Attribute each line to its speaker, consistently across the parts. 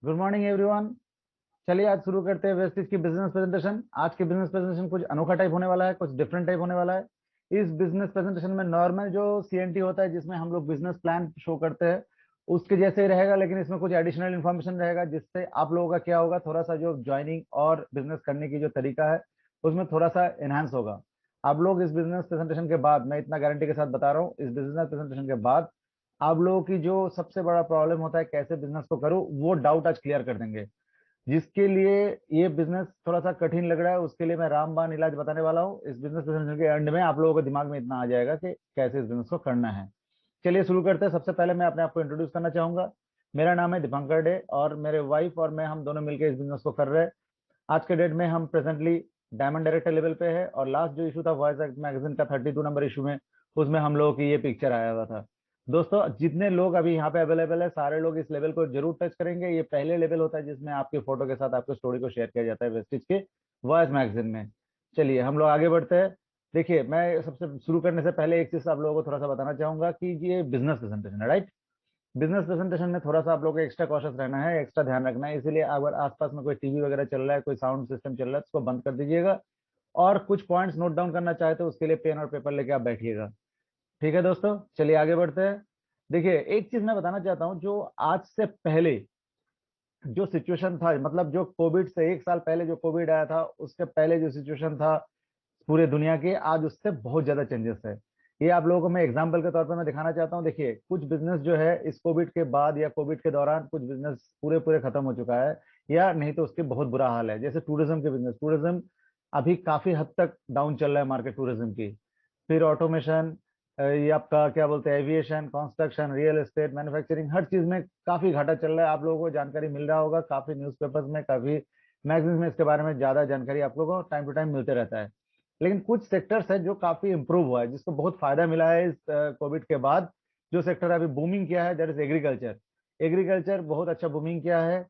Speaker 1: Good morning everyone. चलिए आज शुरू करते हैं वेस्टिज की बिजनेस प्रेजेंटेशन। आज की बिजनेस प्रेजेंटेशन कुछ अनोखा टाइप होने वाला है, कुछ डिफरेंट टाइप होने वाला है। इस बिजनेस प्रेजेंटेशन में नॉर्मल जो सीएनटी होता है जिसमें हम लोग बिजनेस प्लान शो करते हैं उसके जैसे ही रहेगा, लेकिन इसमें कुछ एडिशनल इन्फॉर्मेशन रहेगा जिससे आप लोगों का क्या होगा, थोड़ा सा जो ज्वाइनिंग और बिजनेस करने की जो तरीका है उसमें थोड़ा सा एनहांस होगा। आप लोग इस बिजनेस प्रेजेंटेशन के बाद, मैं इतना गारंटी के साथ बता रहा हूँ, इस बिजनेस प्रेजेंटेशन के बाद आप लोगों की जो सबसे बड़ा प्रॉब्लम होता है कैसे बिजनेस को करूँ, वो डाउट आज क्लियर कर देंगे। जिसके लिए ये बिजनेस थोड़ा सा कठिन लग रहा है उसके लिए मैं रामबाण इलाज बताने वाला हूँ। इस बिजनेस प्रेजेंटेशन के एंड में आप लोगों के दिमाग में इतना आ जाएगा कि कैसे इस बिजनेस को करना है। चलिए शुरू करते हैं। सबसे पहले मैं अपने आप को इंट्रोड्यूस करना चाहूंगा। मेरा नाम है दीपंकर डे और मेरे वाइफ और मैं, हम दोनों मिलकर इस बिजनेस को कर रहे हैं। आज के डेट में हम प्रेजेंटली डायमंड डायरेक्टर लेवल पे है और लास्ट जो इशू था वॉइस मैगजीन का 32 नंबर इशू में, उसमें हम लोगों की ये पिक्चर आया हुआ था। दोस्तों जितने लोग अभी यहाँ पे अवेलेबल है सारे लोग इस लेवल को जरूर टच करेंगे। ये पहले लेवल होता है जिसमें आपकी फोटो के साथ आपकी स्टोरी को शेयर किया जाता है वेस्टिज के वॉइस मैगजीन में। चलिए हम लोग आगे बढ़ते हैं। देखिए मैं सबसे शुरू करने से पहले एक चीज आप लोगों को थोड़ा सा बताना चाहूंगा कि ये बिजनेस प्रेजेंटेशन है, राइट। बिजनेस प्रेजेंटेशन में थोड़ा सा आप लोग को एक्स्ट्रा कॉशियस रहना है, एक्स्ट्रा ध्यान रखना है। इसीलिए अगर आसपास में कोई टीवी वगैरह चल रहा है, कोई साउंड सिस्टम चल रहा है, तो उसको बंद कर दीजिएगा। और कुछ पॉइंट्स नोट डाउन करना चाहे तो उसके लिए पेन और पेपर लेके आप बैठिएगा। ठीक है दोस्तों, चलिए आगे बढ़ते हैं। देखिए एक चीज मैं बताना चाहता हूँ, जो आज से पहले जो सिचुएशन था, मतलब जो कोविड से 1 साल पहले जो कोविड आया था उसके पहले जो सिचुएशन था पूरे दुनिया के, आज उससे बहुत ज्यादा चेंजेस है। ये आप लोगों को मैं एग्जांपल के तौर पर मैं दिखाना चाहता हूँ। देखिए कुछ बिजनेस जो है इस कोविड के बाद या कोविड के दौरान कुछ बिजनेस पूरे पूरे खत्म हो चुका है, या नहीं तो उसके बहुत बुरा हाल है। जैसे टूरिज्म के बिजनेस, टूरिज्म अभी काफी हद तक डाउन चल रहा है मार्केट टूरिज्म की। फिर ऑटोमेशन, ये आपका क्या बोलते हैं, aviation, construction, real estate, manufacturing, हर चीज में काफी घाटा चल रहा है। आप लोगों को जानकारी मिल रहा होगा, काफी न्यूज़पेपर्स में, काफी मैगजीन में इसके बारे में ज्यादा जानकारी आप लोगों को टाइम टू टाइम मिलते रहता है। लेकिन कुछ सेक्टर्स है जो काफी इंप्रूव हुआ है, जिसको बहुत फायदा मिला है इस कोविड के बाद। जो सेक्टर अभी बूमिंग किया है दैट इज एग्रीकल्चर। एग्रीकल्चर बहुत अच्छा बूमिंग किया है।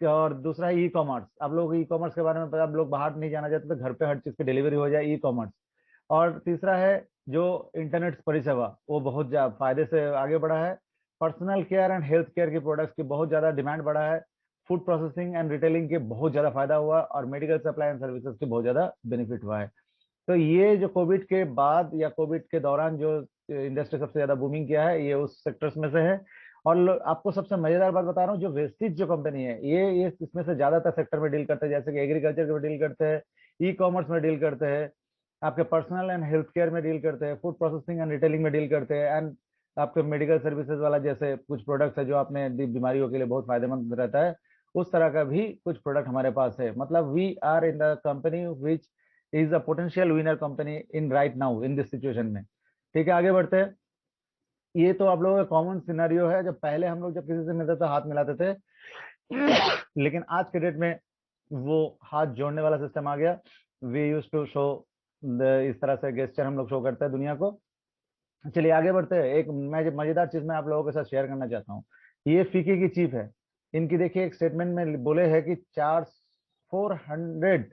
Speaker 1: और दूसरा है ई कॉमर्स। आप लोग ई कॉमर्स के बारे में पता, आप लोग बाहर नहीं जाना चाहते तो घर पे हर चीज की डिलीवरी हो जाए, ई कॉमर्स। और तीसरा है जो इंटरनेट परिसेवा, वो बहुत फायदे से आगे बढ़ा है। Personal care and health care की प्रोडक्ट्स की बहुत ज्यादा डिमांड बढ़ा है। फूड प्रोसेसिंग एंड रिटेलिंग के बहुत ज्यादा फायदा हुआ और मेडिकल सप्लाई एंड सर्विसेज की बहुत ज्यादा बेनिफिट हुआ है। तो ये जो कोविड के बाद या कोविड के दौरान जो इंडस्ट्री सबसे ज्यादा बूमिंग किया है, ये उस सेक्टर्स में से है। और आपको सबसे मजेदार बात बता रहा हूँ, जो वेस्टिज जो कंपनी है ये इसमें से ज्यादातर सेक्टर में डील करते हैं, जैसे कि एग्रीकल्चर में डील करते हैं, ई कॉमर्स में डील करते हैं, आपके पर्सनल एंड हेल्थ केयर में डील करते हैं, फूड प्रोसेसिंग एंड रिटेलिंग में डील करते हैं, एंड आपके मेडिकल सर्विसेज वाला जैसे कुछ प्रोडक्ट्स है जो आपने बीमारियों के लिए बहुत फायदेमंद रहता है, उस तरह का भी कुछ प्रोडक्ट हमारे पास है। मतलब we are in the company which is a potential winner company in right now in this situation में। ठीक है आगे बढ़ते हैं। ये तो आप लोगों का कॉमन सिनेरियो है, जब पहले हम लोग जब किसी से मिलते थे हाथ मिलाते थे, लेकिन आज के डेट में वो हाथ जोड़ने वाला सिस्टम आ गया। वी यूज टू शो इस तरह से गेस्चर हम लोग शो करते हैं दुनिया को। चलिए आगे बढ़ते हैं। एक मैं मजेदार चीज मैं आप लोगों के साथ शेयर करना चाहता हूँ। ये फीके की चीफ है। इनकी देखिए एक स्टेटमेंट में बोले है कि 400,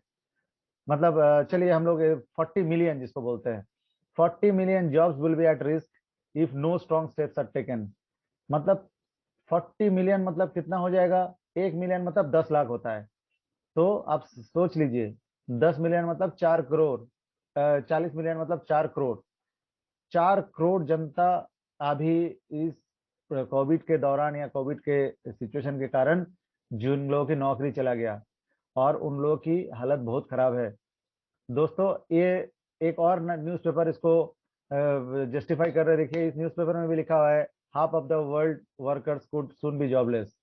Speaker 1: मतलब चलिए हम लोग 40 मिलियन जिसको बोलते हैं, 40 million jobs will be at risk if no strong steps are taken. मतलब 40 मिलियन मतलब कितना हो जाएगा, 1 मिलियन मतलब 10 लाख होता है। तो आप सोच लीजिए, 10 मिलियन मतलब 4 करोड़, 40 मिलियन मतलब 4 करोड़। 4 करोड़ जनता अभी इस कोविड के दौरान या कोविड के सिचुएशन के कारण जिन लोगों की नौकरी चला गया, और उन लोगों की हालत बहुत खराब है। दोस्तों ये एक और न्यूज़पेपर इसको जस्टिफाई कर रहे हैं। देखिए इस न्यूज़पेपर में भी लिखा हुआ है, half of the world workers could soon be jobless.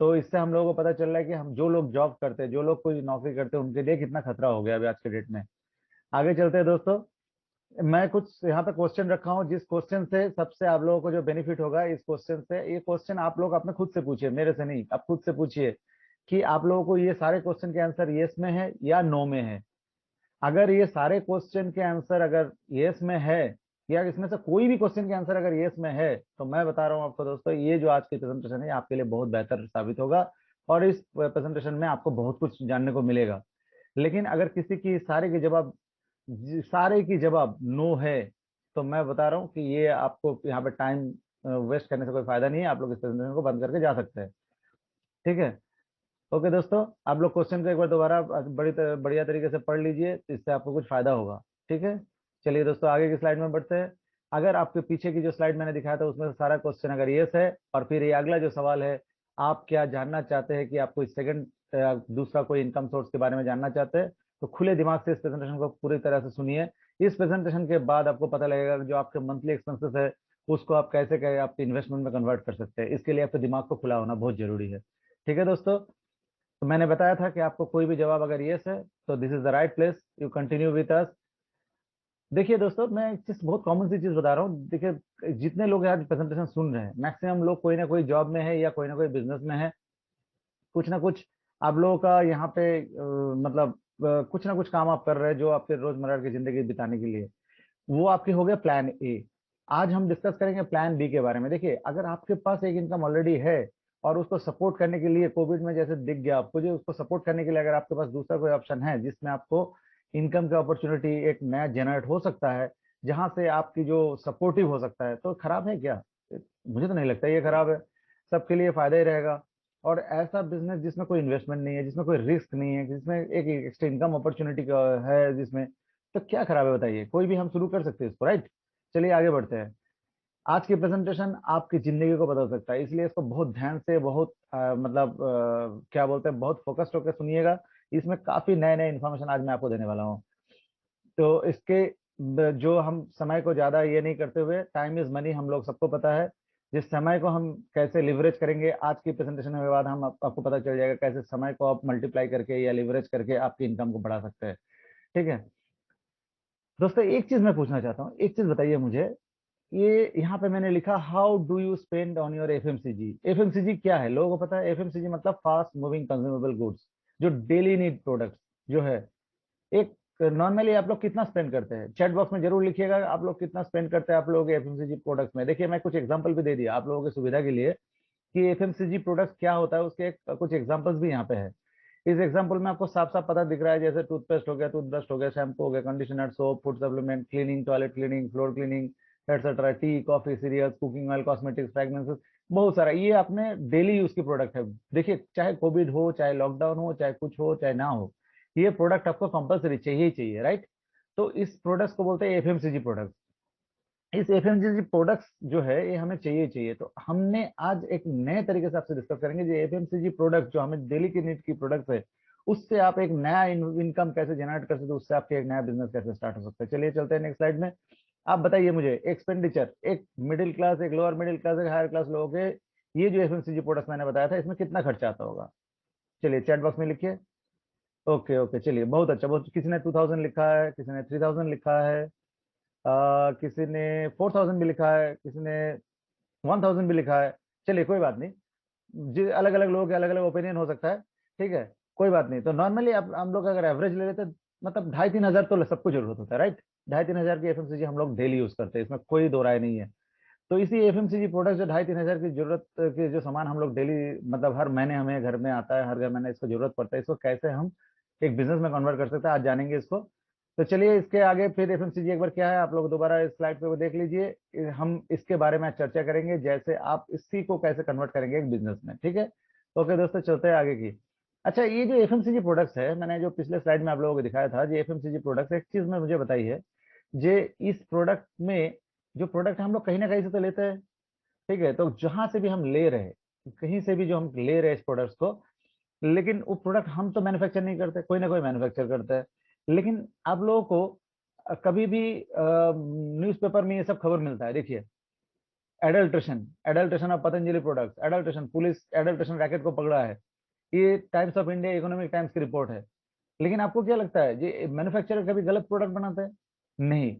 Speaker 1: तो इससे हम लोगों को पता चल रहा है कि हम जो लोग जॉब करते हैं, जो लोग कोई नौकरी करते हैं, उनके लिए कितना खतरा हो गया अभी आज के डेट में। आगे चलते हैं दोस्तों। मैं कुछ यहाँ पे क्वेश्चन रखा हूँ, जिस क्वेश्चन से सबसे आप लोगों को जो बेनिफिट होगा इस क्वेश्चन से, ये क्वेश्चन आप लोग अपने खुद से पूछिए, मेरे से नहीं, आप खुद से पूछिए कि आप लोगों को ये सारे क्वेश्चन के आंसर यस में है या नो में है। अगर ये सारे क्वेश्चन के आंसर अगर यस में है, या इसमें से कोई भी क्वेश्चन के आंसर अगर यस में है, तो मैं बता रहा हूँ आपको दोस्तों, ये जो आज की प्रेजेंटेशन है आपके लिए बहुत बेहतर साबित होगा और इस प्रेजेंटेशन में आपको बहुत कुछ जानने को मिलेगा। लेकिन अगर किसी की सारे की जवाब नो है, तो मैं बता रहा हूँ कि ये आपको यहाँ पे टाइम वेस्ट करने से कोई फायदा नहीं है। आप लोग इस प्रेजेंटेशन को बंद करके जा सकते हैं। ठीक है। ओके दोस्तों, आप लोग क्वेश्चन को एक बार दोबारा बढ़िया तरीके से पढ़ लीजिए, इससे आपको कुछ फायदा होगा। ठीक है, चलिए दोस्तों आगे की स्लाइड में बढ़ते हैं। अगर आपके पीछे की जो स्लाइड मैंने दिखाया था उसमें से सारा क्वेश्चन अगर यस है, और फिर ये अगला जो सवाल है, आप क्या जानना चाहते हैं कि आप कोई सेकंड दूसरा कोई इनकम सोर्स के बारे में जानना चाहते हैं, तो खुले दिमाग से इस प्रेजेंटेशन को पूरी तरह से सुनिए। इस प्रेजेंटेशन के बाद आपको पता लगेगा कि जो आपके मंथली एक्सपेंसेस है उसको आप कैसे कैसे आपके इन्वेस्टमेंट में कन्वर्ट कर सकते हैं। इसके लिए आपके दिमाग को खुला होना बहुत जरूरी है। ठीक है दोस्तों, तो मैंने बताया था कि आपको कोई भी जवाब अगर यस है तो this is the right place, you continue with us. देखिए दोस्तों, मैं एक चीज बहुत कॉमन सी चीज बता रहा हूँ। देखिए, जितने लोग आज प्रेजेंटेशन सुन रहे हैं मैक्सिमम लोग कोई ना कोई जॉब में है या कोई ना कोई बिजनेस में है। कुछ ना कुछ आप लोगों का यहाँ पे मतलब कुछ ना कुछ काम आप कर रहे हैं जो आपके रोजमर्रा की जिंदगी बिताने के लिए। वो आपके हो गया प्लान ए। आज हम डिस्कस करेंगे प्लान बी के बारे में। देखिए, अगर आपके पास एक इनकम ऑलरेडी है और उसको सपोर्ट करने के लिए कोविड में जैसे दिख गया आपको, जो उसको सपोर्ट करने के लिए अगर आपके पास दूसरा कोई ऑप्शन है जिसमें आपको इनकम का अपॉर्चुनिटी एक नया जनरेट हो सकता है, जहां से आपकी जो सपोर्टिव हो सकता है, तो खराब है क्या? मुझे तो नहीं लगता ये खराब है, सबके लिए फायदा ही रहेगा। और ऐसा बिजनेस जिसमें कोई इन्वेस्टमेंट नहीं है, जिसमें कोई रिस्क नहीं है, जिसमें एक एक्स्ट्रा इनकम अपॉर्चुनिटी है जिसमें, तो क्या खराब है बताइए? कोई भी हम शुरू कर सकते हैं इसको, राइट? चलिए आगे बढ़ते हैं। आज की प्रेजेंटेशन आपकी जिंदगी को बदल सकता है, इसलिए इसको बहुत ध्यान से, बहुत मतलब क्या बोलते हैं, बहुत फोकस्ड होकर सुनिएगा। इसमें काफी नए नए इन्फॉर्मेशन आज मैं आपको देने वाला हूँ। तो इसके जो हम समय को ज्यादा ये नहीं करते हुए, टाइम इज मनी हम लोग सबको पता है। जिस समय को हम कैसे लिवरेज करेंगे, आज की प्रेजेंटेशन के बाद हम आपको पता चल जाएगा कैसे समय को आप मल्टीप्लाई करके या लिवरेज करके आपकी इनकम को बढ़ा सकते हैं। ठीक है दोस्तों, एक चीज मैं पूछना चाहता हूँ, एक चीज बताइए मुझे। ये यहाँ पे मैंने लिखा how do you spend on your FMCG. FMCG क्या है? लोगों को पता है एफएमसीजी मतलब फास्ट मूविंग कंज्यूमेबल गुड्स, जो डेली नीड प्रोडक्ट्स जो है। एक नॉर्मली आप लोग कितना स्पेंड करते हैं? चैट बॉक्स में जरूर लिखिएगा आप लोग कितना स्पेंड करते हैं आप लोग एफएमसीजी प्रोडक्ट्स में। देखिए, मैं कुछ एग्जांपल भी दे दिया आप लोगों की सुविधा के लिए कि एफएमसीजी प्रोडक्ट्स क्या होता है, उसके कुछ एग्जांपल्स भी यहाँ पे है। इस एग्जांपल में आपको साफ साफ पता दिख रहा है, जैसे टूथपेस्ट हो गया, टूथब्रश हो गया, शैम्पू हो गया, conditioner, soap, food supplement, cleaning, toilet cleaning, floor cleaning, etcetera, tea, coffee, cereals, cooking oil, cosmetics, fragrances, बहुत सारा। ये अपने डेली यूज की प्रोडक्ट है। देखिए, चाहे कोविड हो, चाहे लॉकडाउन हो, चाहे कुछ हो, चाहे ना हो, ये प्रोडक्ट आपको कंपलसरी चाहिए ही चाहिए, राइट? तो इस प्रोडक्ट्स को बोलते हैं एफएमसीजी प्रोडक्ट। इस एफएमसीजी प्रोडक्ट्स जो है ये हमें चाहिए ही चाहिए। तो हमने आज एक नए तरीके से आपसे डिस्कस करेंगे जो एफएमसीजी प्रोडक्ट जो हमें डेली की नीड की प्रोडक्ट्स है, उससे आप एक नया इनकम कैसे जनरेट कर सकते हो, उससे आपके एक नया बिजनेस कैसे स्टार्ट हो सकता है। चलिए चलते हैं नेक्स्ट स्लाइड में। आप बताइए मुझे, एक्सपेंडिचर एक मिडिल क्लास, एक लोअर मिडिल क्लास, एक हायर क्लास लोगों के ये जो एफएमसीजी प्रोडक्ट्स मैंने बताया था इसमें कितना खर्चा आता होगा? चलिए चैट बॉक्स में लिखिए। ओके ओके, चलिए बहुत अच्छा। बहुत, किसी ने 2000 लिखा है, किसी ने 3000 लिखा है, किसी ने 4000 भी लिखा है, किसी ने 1000 भी लिखा है। चलिए कोई बात नहीं, जो अलग अलग लोगों के अलग अलग ओपिनियन हो सकता है। ठीक है, कोई बात नहीं। तो नॉर्मली आप हम लोग अगर एवरेज ले लेते, मतलब 2500-3000 तो सबको जरूरत होता है, राइट? 2500-3000 की एफएमसीजी हम लोग डेली यूज करते हैं, इसमें कोई दो राय नहीं है। तो इसी एफएमसीजी प्रोडक्ट जो 2500-3000 की जरूरत के जो सामान हम लोग डेली, मतलब हर महीने हमें घर में आता है, हर महीने इसको जरूरत पड़ता है, इसको कैसे हम एक बिजनेस में कन्वर्ट कर सकते हैं, आज जानेंगे इसको। तो चलिए इसके आगे फिर एफएमसीजी एक बार क्या है आप लोग दोबारा इस स्लाइड पे वो देख लीजिए। हम इसके बारे में आज चर्चा करेंगे, जैसे आप इसी को कैसे कन्वर्ट करेंगे एक बिजनेस में। ठीक है, ओके दोस्तों, चलते हैं आगे की। अच्छा, ये जो एफएमसीजी प्रोडक्ट्स है, मैंने जो पिछले स्लाइड में आप लोगों को दिखाया था, जो एफएमसीजी प्रोडक्ट्स, एक चीज में मुझे बताइए, जे इस प्रोडक्ट में जो प्रोडक्ट हम लोग कहीं ना कहीं से तो लेते हैं। ठीक है, तो जहां से भी हम ले रहे हैं, कहीं से भी जो हम ले रहे हैं इस प्रोडक्ट्स को, लेकिन वो प्रोडक्ट हम तो मैन्युफैक्चर नहीं करते, कोई ना कोई मैन्युफैक्चर करता है। लेकिन आप लोगों को कभी भी न्यूज़पेपर में ये सब खबर मिलता है, देखिए, adulteration, adulteration of Patanjali products, adulteration, police adulteration racket को पकड़ा है। ये times of India economic times की रिपोर्ट है। लेकिन आपको क्या लगता है ये मैन्युफैक्चरर कभी गलत प्रोडक्ट बनाते हैं? नहीं।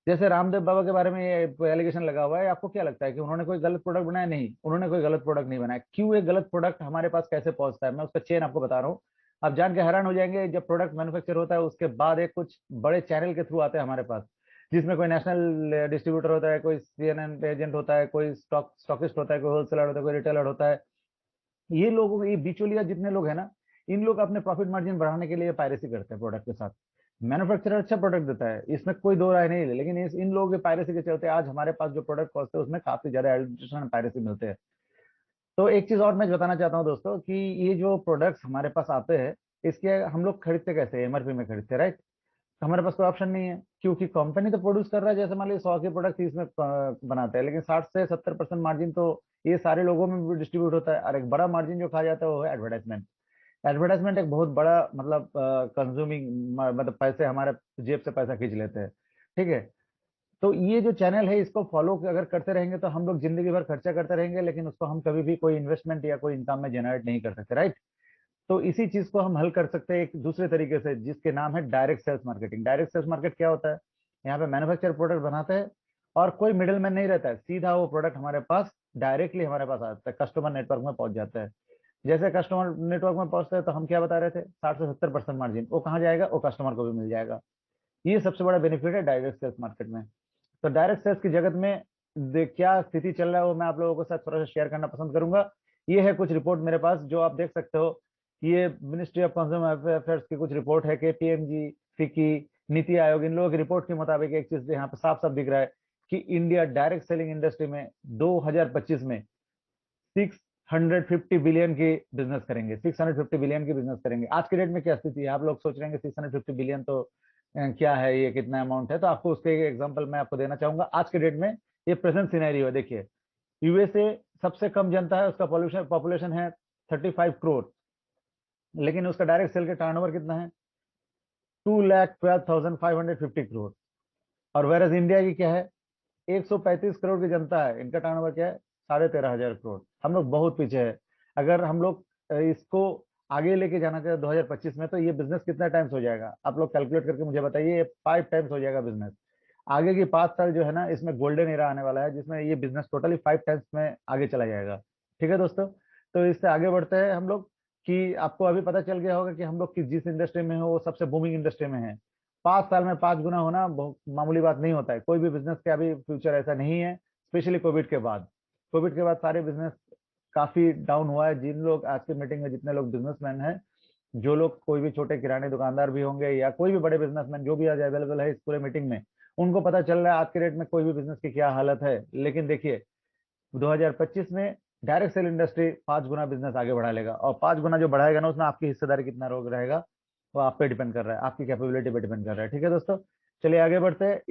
Speaker 1: जैसे रामदेव बाबा के बारे में ये एलिगेशन लगा हुआ है, आपको क्या लगता है कि उन्होंने कोई गलत प्रोडक्ट बनाया? नहीं, उन्होंने कोई गलत प्रोडक्ट नहीं बनाया। क्यों एक गलत प्रोडक्ट हमारे पास कैसे पहुंचता है, मैं उसका चेन आपको बता रहा हूँ। आप जान के हैरान हो जाएंगे, जब प्रोडक्ट मैन्युफैक्चर होता है उसके बाद एक कुछ बड़े चैनल के थ्रू आते हैं हमारे पास, जिसमें कोई नेशनल डिस्ट्रीब्यूटर होता है, कोई सीएनएन एजेंट होता है, कोई स्टॉकिस्ट होता है, कोई होलसेलर होता है, कोई रिटेलर होता है। ये लोगों, ये बिचौलिया जितने लोग हैं ना, इन लोग अपने प्रॉफिट मार्जिन बढ़ाने के लिए पायरेसी करते हैं प्रोडक्ट के साथ। मैन्युफैक्चरर अच्छा प्रोडक्ट देता है, इसमें कोई दो राय नहीं है, लेकिन इन लोगों के पायरेसी के चलते आज हमारे पास जो प्रोडक्ट पहुंचते हैं उसमें काफी ज्यादा एडिशन पायरेसी मिलते हैं। तो एक चीज और मैं बताना चाहता हूँ दोस्तों कि ये जो प्रोडक्ट्स हमारे पास आते हैं, इसके हम लोग खरीदते कैसे हैं? एमआरपी में खरीदते हैं, राइट? तो हमारे पास कोई ऑप्शन नहीं है, क्योंकि कंपनी तो प्रोड्यूस कर रहा है। जैसे मान लीजिए 100 के प्रोडक्ट 30 में बनाते हैं, लेकिन 60 से 70% मार्जिन तो ये सारे लोगों में भी डिस्ट्रीब्यूट होता है। और एक बड़ा मार्जिन जो खा जाता है वो है एडवर्टाइजमेंट। एडवर्टाइजमेंट एक बहुत बड़ा मतलब कंज्यूमिंग, मतलब पैसे हमारे जेब से पैसा खींच लेते हैं। ठीक है। तो ये जो चैनल है इसको फॉलो अगर करते रहेंगे तो हम लोग जिंदगी भर खर्चा करते रहेंगे, लेकिन उसको हम कभी भी कोई इन्वेस्टमेंट या कोई इनकम में जनरेट नहीं कर सकते, राइट? तो इसी चीज को हम हल कर सकते हैं एक दूसरे तरीके से, जिसके नाम है direct sales marketing. Direct sales market क्या होता है? यहाँ पे मैन्युफैक्चर प्रोडक्ट बनाते हैं और कोई मिडिल मैन नहीं रहता है, सीधा वो प्रोडक्ट हमारे पास डायरेक्टली हमारे पास आता है, कस्टमर नेटवर्क में पहुंच जाता है। जैसे कस्टमर नेटवर्क में पहुंचते हैं तो हम क्या बता रहे थे, 60 से 70% मार्जिन वो कहाँ जाएगा? वो कस्टमर को भी मिल जाएगा। ये सबसे बड़ा बेनिफिट है डायरेक्ट सेल्स मार्केट में। तो डायरेक्ट सेल्स की जगत में क्या स्थिति चल रहा है वो मैं आप लोगों के साथ थोड़ा सा शेयर करना पसंद करूंगा। ये है कुछ रिपोर्ट मेरे पास जो आप देख सकते हो। ये मिनिस्ट्री ऑफ कंज्यूमर अफेयर्स की कुछ रिपोर्ट है, केपीएमजी, फिकी, नीति आयोग, इन लोगों की रिपोर्ट के मुताबिक एक चीज यहाँ पे साफ साफ दिख रहा है कि इंडिया डायरेक्ट सेलिंग इंडस्ट्री में 2025 में 650 बिलियन की बिजनेस करेंगे। 650 बिलियन की बिजनेस करेंगे। आज के डेट में क्या स्थिति है? आप लोग सोच रहे हैं 650 बिलियन तो क्या है, ये कितना अमाउंट है? तो आपको उसके एग्जांपल मैं आपको देना चाहूंगा। आज के डेट में ये प्रेजेंट सिनेरियो है। देखिए, यूएसए सबसे कम जनता है, उसका पॉल्यूशन पॉपुलेशन है 35 करोड़, लेकिन उसका डायरेक्ट सेल के टर्नओवर कितना है? 2,12,550 करोड़। और वेरस इंडिया की क्या है? 135 करोड़ की जनता है, इनका टर्नओवर क्या है? 13,500 करोड़। हम लोग बहुत पीछे है। अगर हम लोग इसको आगे लेके जाना चाहते 2025 में, तो ये बिजनेस कितना टाइम्स हो जाएगा? आप लोग कैलकुलेट करके मुझे बताइए। ये 5 टाइम्स हो जाएगा बिजनेस। आगे की 5 साल जो है ना, इसमें गोल्डन एरा आने वाला है, जिसमें ये बिजनेस टोटली 5 टाइम्स में आगे चला जाएगा। ठीक है दोस्तों। तो इससे आगे बढ़ते हैं हम लोग कि आपको अभी पता चल गया होगा कि हम लोग किस जिस इंडस्ट्री में हो वो सबसे बूमिंग इंडस्ट्री में है। 5 साल में 5 गुना होना बहुत मामूली बात नहीं होता है। कोई भी बिजनेस का अभी फ्यूचर ऐसा नहीं है, स्पेशली कोविड के बाद। कोविड के बाद सारे बिजनेस काफी डाउन हुआ है। जिन लोग आज की मीटिंग में जितने लोग बिजनेसमैन हैं, जो लोग कोई भी छोटे किराने दुकानदार भी होंगे या कोई भी बड़े बिजनेसमैन जो भी आज अवेलेबल है इस पूरे मीटिंग में, उनको पता चल रहा है आज के डेट में कोई भी बिजनेस की क्या हालत है। लेकिन देखिए, 2025 में डायरेक्ट सेल इंडस्ट्री 5 गुना बिजनेस आगे बढ़ा लेगा। और 5 गुना जो बढ़ाएगा ना, उसमें आपकी हिस्सेदारी कितना रोग रहेगा वो आप पे डिपेंड कर रहा है, आपकी कैपेबिलिटी पे डिपेंड कर रहा है। ठीक है दोस्तों। चलिए आगे बढ़ते हैं।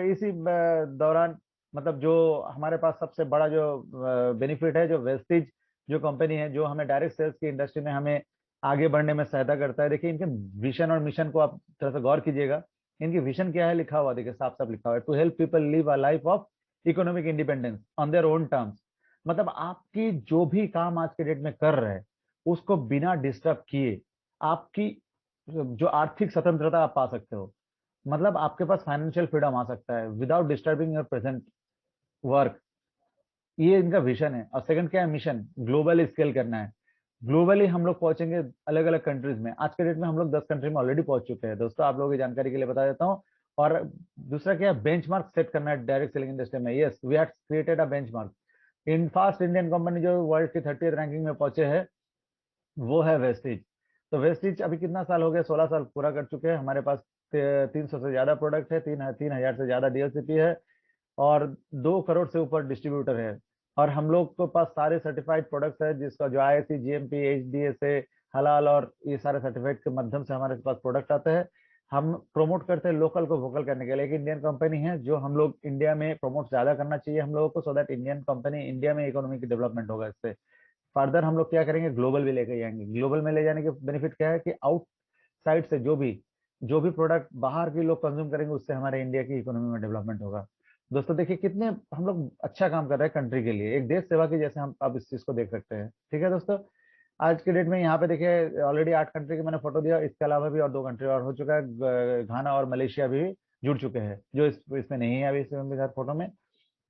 Speaker 1: इसी दौरान मतलब जो हमारे पास सबसे बड़ा जो बेनिफिट है, जो वेस्टिज जो कंपनी है, जो हमें डायरेक्ट सेल्स की इंडस्ट्री में हमें आगे बढ़ने में सहायता करता है। देखिए, इनके विजन और मिशन को आप थोड़ा सा गौर कीजिएगा। इनकी विजन क्या है लिखा हुआ, देखिए साफ साफ लिखा हुआ है, to help people live a life of economic independence on their own terms. मतलब आपकी जो भी काम आज के डेट में कर रहे हैं, उसको बिना डिस्टर्ब किए आपकी जो आर्थिक स्वतंत्रता आप पा सकते हो। मतलब आपके पास फाइनेंशियल फ्रीडम आ सकता है without disturbing your present work. ये इनका विजन है। और सेकंड क्या है? मिशन, ग्लोबल स्केल करना है। ग्लोबली हम लोग पहुंचेंगे अलग अलग कंट्रीज में। आज के डेट में हम लोग 10 कंट्री में ऑलरेडी पहुंच चुके हैं दोस्तों, आप लोगों की जानकारी के लिए बता देता हूँ। और दूसरा क्या है? बेंचमार्क सेट करना है डायरेक्ट सेलिंग इंडस्ट्री में। Yes, we have created a benchmark. In fast Indian company जो वर्ल्ड की 30th रैंकिंग में पहुंचे हैं, वो है वेस्टिज। तो वेस्टिज अभी कितना साल हो गया? 16 साल पूरा कर चुके हैं। हमारे पास 300 से ज्यादा प्रोडक्ट है, 3,000 से ज्यादा डीएलसीपी है, और 2 करोड़ से ऊपर डिस्ट्रीब्यूटर है। और हम लोग के पास सारे सर्टिफाइड प्रोडक्ट्स है, जिसका जो आईएससी, जीएमपी, एचडीएसए, हलाल और ये सारे सर्टिफिकेट के माध्यम से हमारे पास प्रोडक्ट आते हैं। हम प्रमोट करते हैं लोकल को वोकल करने के लिए। एक इंडियन कंपनी है जो हम लोग इंडिया में प्रमोट ज्यादा करना चाहिए हम लोगों को, so that Indian company India में इकोनॉमी की डेवलपमेंट होगा। इससे फर्दर हम लोग क्या करेंगे? ग्लोबल भी लेके जाएंगे। ग्लोबल में ले जाने के बेनिफिट क्या है कि आउटसाइड से जो भी प्रोडक्ट बाहर के लोग कंज्यूम करेंगे, उससे हमारे इंडिया की इकोनॉमी में डेवलपमेंट होगा। दोस्तों देखिए, कितने हम लोग अच्छा काम कर रहे हैं कंट्री के लिए, एक देश सेवा की जैसे हम अब इस चीज को देख सकते हैं। ठीक है दोस्तों। आज के डेट में यहाँ पे देखिए ऑलरेडी 8 कंट्री की मैंने फोटो दिया, इसके अलावा भी और 2 कंट्री और हो चुका है, घाना और मलेशिया भी जुड़ चुके हैं, जो इसमें नहीं है अभी इसमें फोटो में।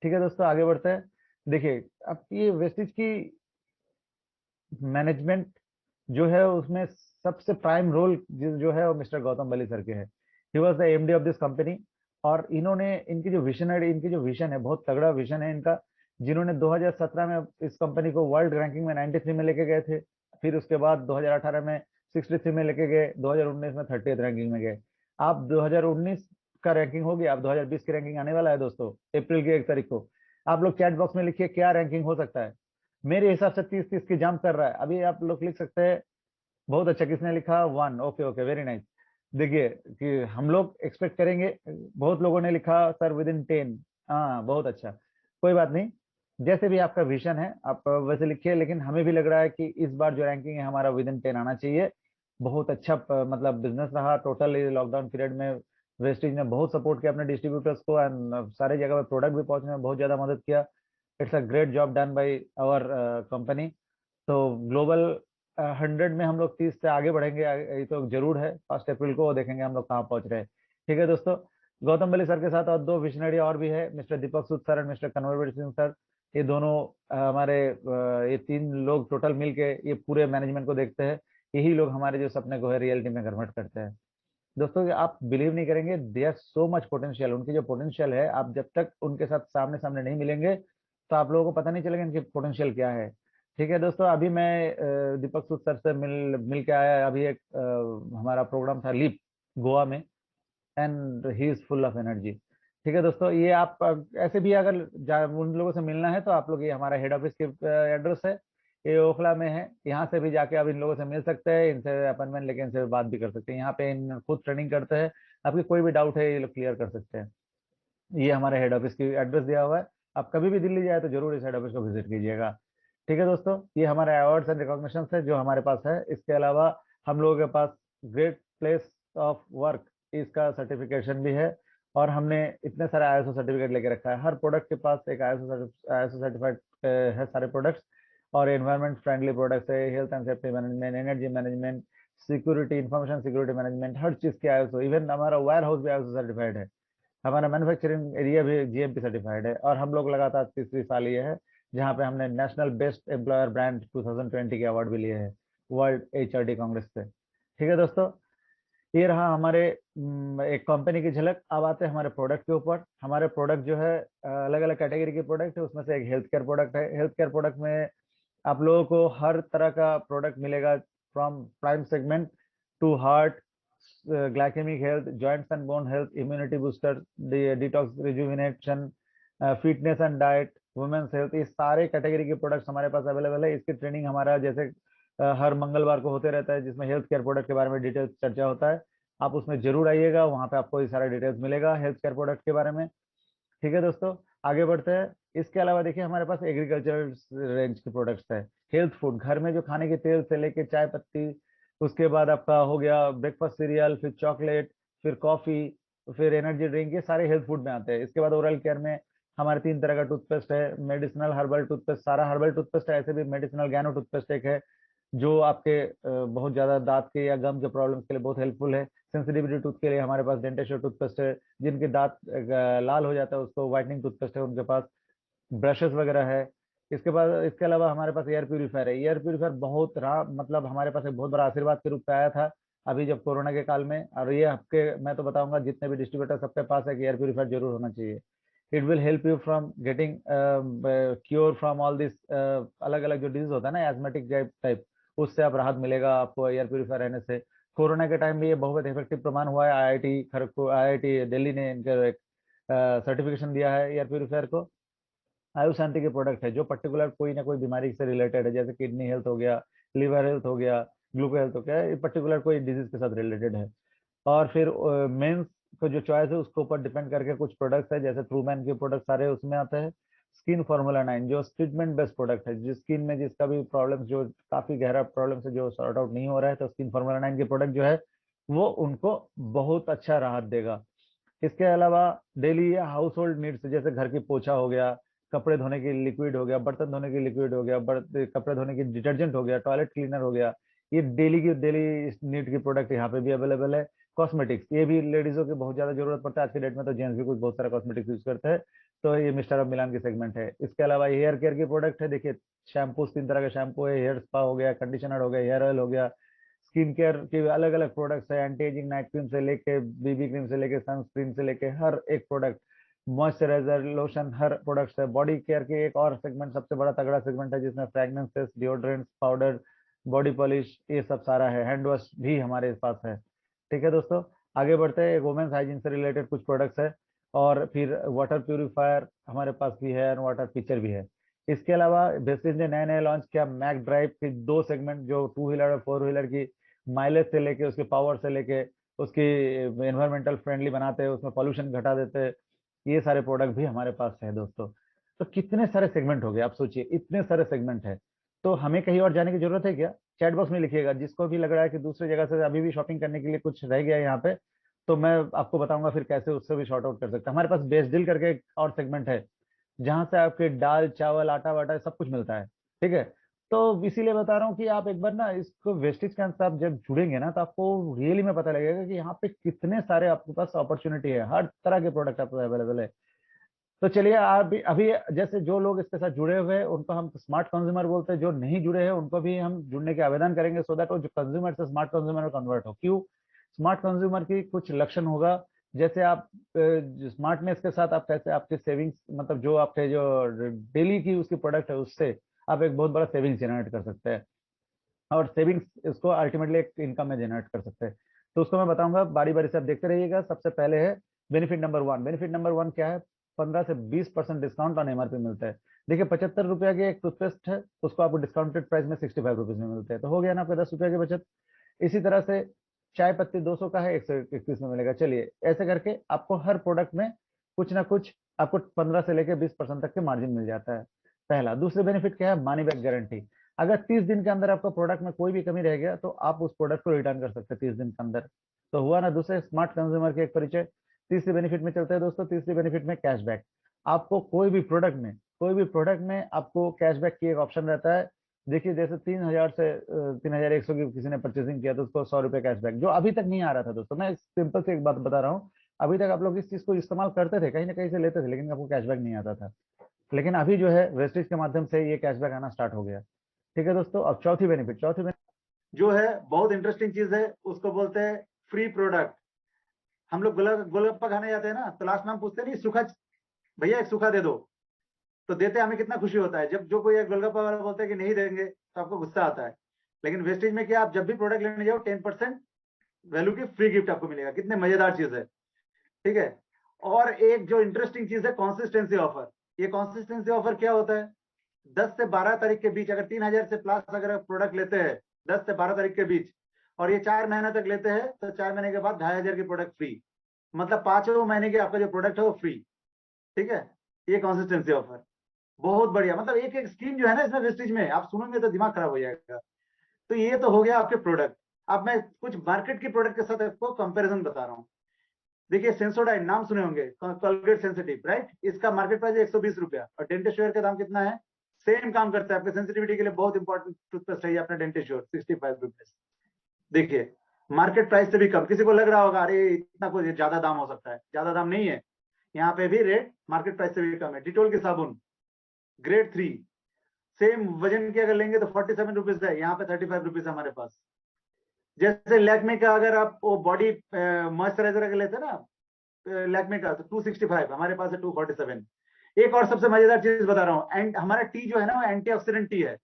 Speaker 1: ठीक है दोस्तों, आगे बढ़ते हैं। देखिए, अब ये वेस्टेज की मैनेजमेंट जो है उसमें सबसे प्राइम रोल जो है वो मिस्टर गौतम बली सर के है। He was the MD of this company. और इन्होंने इनकी जो विजनरी इनकी जो विजन है, बहुत तगड़ा विजन है इनका, जिन्होंने 2017 में इस कंपनी को वर्ल्ड रैंकिंग में 93 में लेके गए थे। फिर उसके बाद 2018 में 63 में लेके गए, 2019 में 30th रैंकिंग में गए। आप 2019 का रैंकिंग होगी, आप 2020 की रैंकिंग आने वाला है दोस्तों, अप्रैल की 1 तारीख को। आप लोग चैट बॉक्स में लिखिए क्या रैंकिंग हो सकता है। मेरे हिसाब से 30-30 की जंप कर रहा है। अभी आप लोग लिख सकते हैं। बहुत अच्छा, किसने लिखा 1, ओके ओके, वेरी नाइस। देखिए कि हम लोग एक्सपेक्ट करेंगे। बहुत लोगों ने लिखा सर विद इन 10। हाँ बहुत अच्छा, कोई बात नहीं। जैसे भी आपका विजन है आप वैसे लिखिए, लेकिन हमें भी लग रहा है कि इस बार जो रैंकिंग है हमारा विद इन 10 आना चाहिए। बहुत अच्छा मतलब बिजनेस रहा टोटल लॉकडाउन पीरियड में। वेस्टेज ने बहुत सपोर्ट किया अपने डिस्ट्रीब्यूटर्स को, एंड सारे जगह पे प्रोडक्ट भी पहुंचने में बहुत ज्यादा मदद किया। It's a great job done by our company. तो ग्लोबल 100 में हम लोग 30 से आगे बढ़ेंगे, ये तो जरूर है। 1 अप्रैल को देखेंगे हम लोग कहाँ पहुंच रहे हैं। ठीक है दोस्तों, गौतम बली सर के साथ और दो विजनरी और भी है, mister Deepak Sood sir and mister Kanwarveer Singh sir. ये दोनों हमारे ये 3 लोग टोटल मिलके ये पूरे मैनेजमेंट को देखते हैं। यही लोग हमारे जो सपने को है रियलिटी में कन्वर्ट करते हैं। दोस्तों ये आप बिलीव नहीं करेंगे, they are so much potential. उनकी जो पोटेंशियल है, आप जब तक उनके साथ सामने सामने नहीं मिलेंगे तो आप लोगों को पता नहीं चलेगा इनकी पोटेंशियल क्या है। ठीक है दोस्तों, अभी मैं दीपक सूद सर से मिल के आया। अभी एक हमारा प्रोग्राम था लीप गोवा में, and he is full of energy. ठीक है दोस्तों, ये आप ऐसे भी अगर उन लोगों से मिलना है तो आप लोग, ये हमारा हेड ऑफिस की एड्रेस है, ये ओखला में है। यहाँ से भी जाके आप इन लोगों से मिल सकते हैं, इनसे अपॉइंटमेंट लेके इनसे बात भी कर सकते हैं। यहाँ पे इन खुद ट्रेनिंग करते हैं, आपकी कोई भी डाउट है ये लोग क्लियर कर सकते हैं। ये हमारे हेड ऑफिस की एड्रेस दिया हुआ है। आप कभी भी दिल्ली जाए तो जरूर इस हेड ऑफिस को विजिट कीजिएगा। ठीक है दोस्तों, ये हमारे अवार्ड्स एंड रिकॉग्निशन है जो हमारे पास है। इसके अलावा हम लोगों के पास ग्रेट प्लेस ऑफ वर्क इसका सर्टिफिकेशन भी है। और हमने इतने सारे आईएसओ सर्टिफिकेट लेके रखा है। हर प्रोडक्ट के पास एक आईएसओ सर्टिफाइड है सारे प्रोडक्ट्स। और एनवायरमेंट फ्रेंडली प्रोडक्ट्स है, health and safety management, energy management, security, information security management, हर चीज की आईएसओ। इवन हमारा वेयर हाउस भी आईएसओ सर्टिफाइड है। हमारा मैन्युफैक्चरिंग एरिया भी जीएमपी सर्टिफाइड है। और हम लोग लगातार तीसरी साल ये है जहाँ पे हमने नेशनल बेस्ट एम्प्लॉयर ब्रांड 2020 के अवार्ड भी लिए हैं वर्ल्ड एचआरडी कांग्रेस से। ठीक है दोस्तों, ये रहा हमारे एक कंपनी की झलक। अब आते हैं हमारे प्रोडक्ट के ऊपर। हमारे प्रोडक्ट जो है अलग अलग कैटेगरी के प्रोडक्ट है, उसमें से एक हेल्थ केयर प्रोडक्ट है। हेल्थ केयर प्रोडक्ट में आप लोगों को हर तरह का प्रोडक्ट मिलेगा, from prime segment to heart, glycemic health, joints and bone health, immunity booster, detox rejuvenation, fitness and diet, women's health. ये सारे कैटेगरी के प्रोडक्ट्स हमारे पास अवेलेबल है। इसकी ट्रेनिंग हमारा जैसे हर मंगलवार को होते रहता है, जिसमें हेल्थ केयर प्रोडक्ट के बारे में डिटेल्स चर्चा होता है। आप उसमें जरूर आइएगा, वहाँ पे आपको ये सारा डिटेल्स मिलेगा हेल्थ केयर प्रोडक्ट के बारे में। ठीक है दोस्तों, आगे बढ़ते हैं। इसके अलावा देखिए हमारे पास एग्रीकल्चरल रेंज के प्रोडक्ट्स है। हेल्थ फूड, घर में जो खाने के तेल से लेके चाय पत्ती, उसके बाद आपका हो गया ब्रेकफास्ट सीरियल, फिर चॉकलेट, फिर कॉफी, फिर एनर्जी ड्रिंक, ये सारे हेल्थ फूड में आते हैं। इसके बाद ओरल केयर में हमारे 3 तरह का टूथपेस्ट है, मेडिसिनल हर्बल टूथपेस्ट, सारा हर्बल टूथपेस्ट है। ऐसे भी मेडिसिनल गैनो टूथपेस्ट एक है जो आपके बहुत ज्यादा दांत के या गम के प्रॉब्लम्स के लिए बहुत हेल्पफुल है। सेंसिटिविटी टूथ के लिए हमारे पास डेंटेश्योर टूथपेस्ट है। जिनके दांत लाल हो जाता है उसको व्हाइटनिंग टूथपेस्ट है उनके पास। ब्रशेस वगैरह है। इसके बाद इसके अलावा हमारे पास एयर प्यूरीफायर है। एयर प्यूरीफायर बहुत रहा, मतलब हमारे पास एक बहुत बड़ा आशीर्वाद के रूप में आया था अभी जब कोरोना के काल में। और ये आपके, मैं तो बताऊंगा जितने भी डिस्ट्रीब्यूटर सबके पास एक एयर प्यूरीफायर जरूर होना चाहिए। It will help you from getting cure from all this, अलग अलग जो डिजीज होता है ना एस्मेटिक टाइप, उससे आप राहत मिलेगा आपको एयर प्यूरीफायर रहने से। कोरोना के टाइम में ये बहुत इफेक्टिव प्रमाण हुआ है। आईआईटी खड़गपुर, आईआईटी दिल्ली ने इनका एक सर्टिफिकेशन दिया है एयर प्यूरीफायर को। आयु शांति के प्रोडक्ट है जो पर्टिकुलर कोई ना कोई बीमारी से रिलेटेड है, जैसे किडनी हेल्थ हो गया, लिवर हेल्थ हो गया, ग्लूको हेल्थ हो गया, ये पर्टिकुलर कोई डिजीज के साथ रिलेटेड है। और फिर मेंस को जो चॉइस है उसके ऊपर डिपेंड करके कुछ प्रोडक्ट्स है, जैसे ट्रू मैन के प्रोडक्ट सारे उसमें आते हैं। स्किन फॉर्मूला 9 जो ट्रीटमेंट बेस्ड प्रोडक्ट है, जिस स्किन में जिसका भी प्रॉब्लम, जो काफी गहरा प्रॉब्लम है जो सॉर्ट आउट नहीं हो रहा है, तो स्किन फॉर्मूला 9 के प्रोडक्ट जो है वो उनको बहुत अच्छा राहत देगा। इसके अलावा डेली हाउस होल्ड नीड्स जैसे घर की पोछा हो गया, कपड़े धोने की लिक्विड हो गया, बर्तन धोने की लिक्विड हो गया, कपड़े धोने की डिटर्जेंट हो गया, टॉयलेट क्लीनर हो गया, ये डेली की डेली नीड की प्रोडक्ट यहाँ पे भी अवेलेबल है। कॉस्मेटिक्स, ये भी लेडीजों की बहुत ज्यादा जरूरत पड़ता है आज के डेट में, तो जेंट्स भी कुछ बहुत सारा कॉस्मेटिक्स यूज करते हैं। तो ये मिस्टर ऑफ मिलान की सेगमेंट है। इसके अलावा हेयर केयर की प्रोडक्ट है। देखिए शैम्पू, 3 तरह का शैम्पू है, हेयर स्पा हो गया, कंडीशनर हो गया, हेयर ऑयल हो गया। स्किन केयर के अलग अलग प्रोडक्ट्स है, एंटी एजिंग नाइट क्रीम से लेके बीबी क्रीम से लेके सनस्क्रीन से लेके हर एक प्रोडक्ट, मॉइस्चराइजर, लोशन, हर प्रोडक्ट्स है। बॉडी केयर के एक और सेगमेंट, सबसे बड़ा तगड़ा सेगमेंट है, जिसमें fragrances, deodorants, powder, body polish, ये सब सारा है। हैंड वॉश भी हमारे पास है। ठीक है दोस्तों, आगे बढ़ते हैं। वुमेन्स हाइजीन से रिलेटेड कुछ प्रोडक्ट्स है। और फिर वाटर प्यूरिफायर हमारे पास भी है, और वाटर पिक्चर भी है। इसके अलावा वेस्टेज ने नए नए लॉन्च किया मैक ड्राइव के 2 सेगमेंट, जो 2 व्हीलर और 4 व्हीलर की माइलेज से लेके उसके पावर से लेके उसकी एनवायरमेंटल फ्रेंडली बनाते हैं, उसमें पॉल्यूशन घटा देते हैं। ये सारे प्रोडक्ट भी हमारे पास है दोस्तों। तो कितने सारे सेगमेंट हो गए, आप सोचिए इतने सारे सेगमेंट है। तो हमें कहीं और जाने की जरूरत है क्या? चैट बॉक्स में लिखिएगा, जिसको भी लग रहा है कि दूसरी जगह से अभी भी शॉपिंग करने के लिए कुछ रह गया है यहाँ पे, तो मैं आपको बताऊंगा फिर कैसे उससे भी शॉर्ट आउट कर सकते हैं। हमारे पास बेस्ट डील करके एक और सेगमेंट है, जहां से आपके दाल चावल आटा वाटा सब कुछ मिलता है। ठीक है, तो इसीलिए बता रहा हूँ कि आप एक बार ना इसको वेस्टेज के साथ जब जुड़ेंगे ना, तो आपको रियली में पता लगेगा कि यहाँ पे कितने सारे आपके पास अपॉर्चुनिटी है, हर तरह के प्रोडक्ट आपको अवेलेबल है। तो चलिए आप भी अभी, जैसे जो लोग इसके साथ जुड़े हुए हैं उनको हम स्मार्ट कंज्यूमर बोलते हैं, जो नहीं जुड़े हैं उनको भी हम जुड़ने के आवेदन करेंगे, सो दैट वो जो कंज्यूमर से स्मार्ट कंज्यूमर में कन्वर्ट हो। क्यों? स्मार्ट कंज्यूमर की कुछ लक्षण होगा, जैसे आप स्मार्टनेस के साथ आप कैसे आपके सेविंग्स, मतलब जो आपके जो डेली की उसकी प्रोडक्ट है उससे आप एक बहुत बड़ा सेविंग्स जनरेट कर सकते हैं, और सेविंग्स इसको अल्टीमेटली एक इनकम में जनरेट कर सकते हैं। तो उसको मैं बताऊंगा, बारी बारी से आप देखते रहिएगा। सबसे पहले है बेनिफिट नंबर 1। बेनिफिट नंबर 1 क्या है? 15 से 20% डिस्काउंट ऑन एमआरपी मिलता है। देखिए 75 रुपया की एक टूथपेस्ट है, उसको आपको डिस्काउंटेड प्राइस में 65 रुपीज में मिलते हैं, तो हो गया ना आपका 10 रुपया की बचत। इसी तरह से चाय पत्ती 200 का है, 131 में मिलेगा। चलिए ऐसे करके आपको हर प्रोडक्ट में कुछ ना कुछ आपको 15 से लेकर 20% तक के मार्जिन मिल जाता है। पहला। दूसरे बेनिफिट क्या है? Money back guarantee. अगर 30 दिन के अंदर आपका प्रोडक्ट में कोई भी कमी रह गया, तो आप उस प्रोडक्ट को रिटर्न कर सकते हैं 30 दिन के अंदर। तो हुआ ना दूसरे स्मार्ट कंज्यूमर के एक परिचय। तीसरे बेनिफिट में चलते हैं दोस्तों। तीसरे बेनिफिट में कैशबैक। आपको कोई भी प्रोडक्ट में आपको कैशबैक की एक ऑप्शन रहता है। देखिए जैसे 3000 से 3100 की किसी ने परचेसिंग किया तो उसको 100 रुपये कैशबैक, जो अभी तक नहीं आ रहा था दोस्तों। मैं सिंपल से एक बात बता रहा हूँ, अभी तक आप लोग इस चीज को इस्तेमाल करते थे, कहीं ना कहीं से लेते थे, लेकिन आपको कैशबैक नहीं आता था। लेकिन अभी जो है वेस्टेज के माध्यम से ये कैशबैक आना स्टार्ट हो गया। ठीक है दोस्तों। अब चौथी बेनिफिट जो है बहुत इंटरेस्टिंग चीज है, उसको बोलते हैं फ्री प्रोडक्ट। हम लोग गोलगप्पा खाने जाते हैं ना, तो लास्ट में हम पूछते नहीं सूखा, भैया एक सूखा दे दो, तो देते हमें कितना खुशी होता है। जब जो कोई एक गोलगप्पा वाला बोलता है कि नहीं देंगे, तो आपको गुस्सा आता है। लेकिन वेस्टेज में क्या, आप जब भी प्रोडक्ट लेने जाओ 10% वैल्यू की फ्री गिफ्ट आपको मिलेगा। कितने मजेदार चीज है। ठीक है। और एक जो इंटरेस्टिंग चीज है, कंसिस्टेंसी ऑफर। ये कंसिस्टेंसी ऑफर क्या होता है? 10 से 12 तारीख के बीच, अगर 3000 से प्लस अगर प्रोडक्ट लेते हैं 10 से 12 तारीख के बीच, और ये 4 महीने तक लेते हैं, तो 4 महीने के बाद 2500 की प्रोडक्ट फ्री। मतलब 5वें महीने के आपका जो प्रोडक्ट है वो फ्री। ठीक है। ये कंसिस्टेंसी ऑफर बहुत बढ़िया। मतलब एक एक स्कीम जो है ना इसमें वेस्टेज में, आप सुनोगे तो दिमाग खराब हो जाएगा। तो ये तो हो गया आपके प्रोडक्ट। अब मैं कुछ मार्केट की प्रोडक्ट के साथ आपको कंपैरिजन बता रहा हूँ। देखिए सेंसोडाइन नाम सुने होंगे, कोलगेट सेंसिटिव, राइट? इसका मार्केट प्राइस है 120 रुपया, और डेंटिश्योर का दाम कितना है? सेम काम करता है आपके सेंसिटिविटी के लिए, बहुत इंपॉर्टेंट टूथपेस्ट है अपना डेंटिश्योर, 65 रुपीज। देखिए मार्केट प्राइस से भी कम। किसी को लग रहा होगा अरे इतना कुछ ज्यादा दाम हो सकता है, ज्यादा दाम नहीं है। यहाँ पे भी रेट मार्केट प्राइस से भी कम है। डिटोल की साबुन ग्रेड 3, सेम वजन के अगर लेंगे तो 47 रुपीज है, यहाँ पे 35 रुपीज हमारे पास। जैसे लैक्मे का अगर आप वो बॉडी मॉइस्चराइजर अगर लेते हैं ना लैक्मे का, तो 265, हमारे पास है 247। एक और सबसे मजेदार चीज बता रहा हूँ, एंड हमारा टी जो है ना वो एंटीऑक्सीडेंट टी है।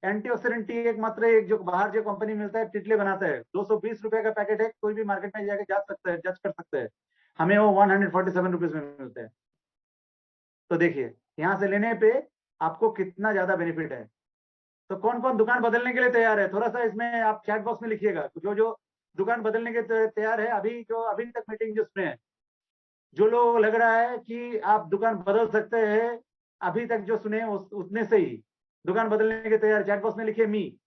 Speaker 1: एंटीऑक्सीडेंट टी एक मात्र एक जो बाहर जो कंपनी मिलता है टिटले बनाता है, 220 रुपए का पैकेट है। कोई भी मार्केट में जाके जांच सकते हैं, जज कर सकते हैं। हमें वो 147 रुपीज में मिलते हैं। तो देखिए यहाँ से लेने पे आपको कितना ज्यादा बेनिफिट है। तो कौन कौन दुकान बदलने के लिए तैयार है, थोड़ा सा इसमें आप चैट बॉक्स में लिखिएगा। जो जो दुकान बदलने के तैयार है, अभी जो अभी तक मीटिंग जो सुने हैं, जो लोग लग रहा है कि आप दुकान बदल सकते हैं, अभी तक जो सुने उतने से ही दुकान बदलने के तैयार, चैट बॉक्स में लिखिए मी।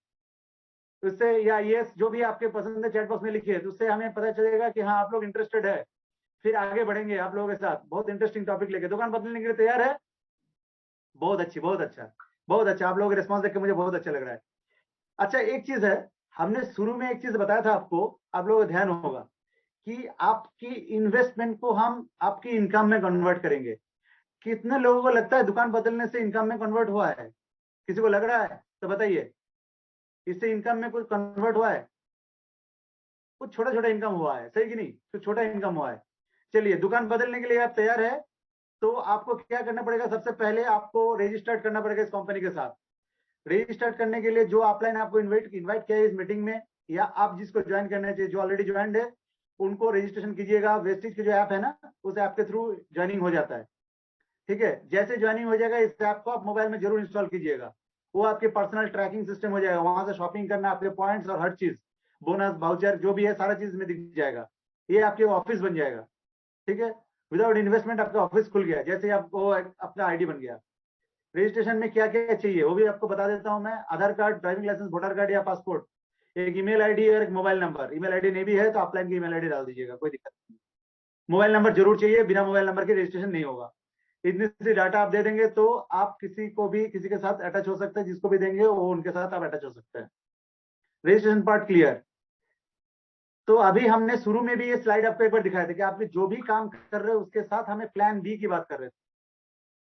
Speaker 1: उससे या यस जो भी आपके पसंद है चैट बॉक्स में लिखिए, तो उससे हमें पता चलेगा कि हाँ आप लोग इंटरेस्टेड है। फिर आगे बढ़ेंगे आप लोगों के साथ, बहुत इंटरेस्टिंग टॉपिक लेके। दुकान बदलने के लिए तैयार है? बहुत अच्छी, बहुत अच्छा, बहुत अच्छा। आप लोगों के रिस्पॉन्स देख के मुझे बहुत अच्छा लग रहा है। अच्छा एक चीज है, हमने शुरू में एक चीज बताया था आपको, आप लोगों को ध्यान होगा कि आपकी इन्वेस्टमेंट को हम आपकी इनकम में कन्वर्ट करेंगे। कितने लोगों को लगता है दुकान बदलने से इनकम में कन्वर्ट हुआ है? किसी को लग रहा है तो बताइए, इससे इनकम में कुछ कन्वर्ट हुआ है? कुछ छोटा छोटा इनकम हुआ है, सही कि नहीं? कुछ छोटा इनकम हुआ है। चलिए दुकान बदलने के लिए आप तैयार है, तो आपको क्या करना पड़ेगा? सबसे पहले आपको रजिस्टर्ड करना पड़ेगा इस कंपनी के साथ। रजिस्टर्ड करने के लिए जो ऑफलाइन आपको इनवाइट किया है इस मीटिंग में, या आप जिसको ज्वाइन करना चाहिए, जो ऑलरेडी ज्वाइंड है उनको रजिस्ट्रेशन कीजिएगा। वेस्टेज की जो ऐप है ना, उस ऐप के थ्रू ज्वाइनिंग हो जाता है। ठीक है, जैसे ज्वाइनिंग हो जाएगा इस ऐप को आप मोबाइल में जरूर इंस्टॉल कीजिएगा। वो आपके पर्सनल ट्रैकिंग सिस्टम हो जाएगा, वहां से शॉपिंग करना, आपके पॉइंट्स और हर चीज, बोनस वाउचर जो भी है सारा चीज में दिख जाएगा। ये आपके ऑफिस बन जाएगा, ठीक है। विदाउट इन्वेस्टमेंट आपका ऑफिस खुल गया, जैसे आपको अपना आईडी बन गया। रजिस्ट्रेशन में क्या क्या चाहिए वो भी आपको बता देता हूं मैं। Aadhaar card, driving licence, voter card या पासपोर्ट, एक ईमेल आईडी और एक मोबाइल नंबर। ईमेल आईडी नहीं भी है तो ऑफलाइन की ईमेल आईडी डाल दीजिएगा, कोई दिक्कत नहीं। मोबाइल नंबर जरूर चाहिए, बिना मोबाइल नंबर के रजिस्ट्रेशन नहीं होगा। इतनी सी डाटा आप दे देंगे तो आप किसी को भी किसी के साथ अटैच हो सकते हैं, जिसको भी देंगे वो उनके साथ आप अटैच हो सकते हैं। Registration part clear. तो अभी हमने शुरू में भी ये स्लाइड आपको एक बार दिखाया था कि आप जो भी काम कर रहे हो उसके साथ हमें प्लान बी की बात कर रहे थे।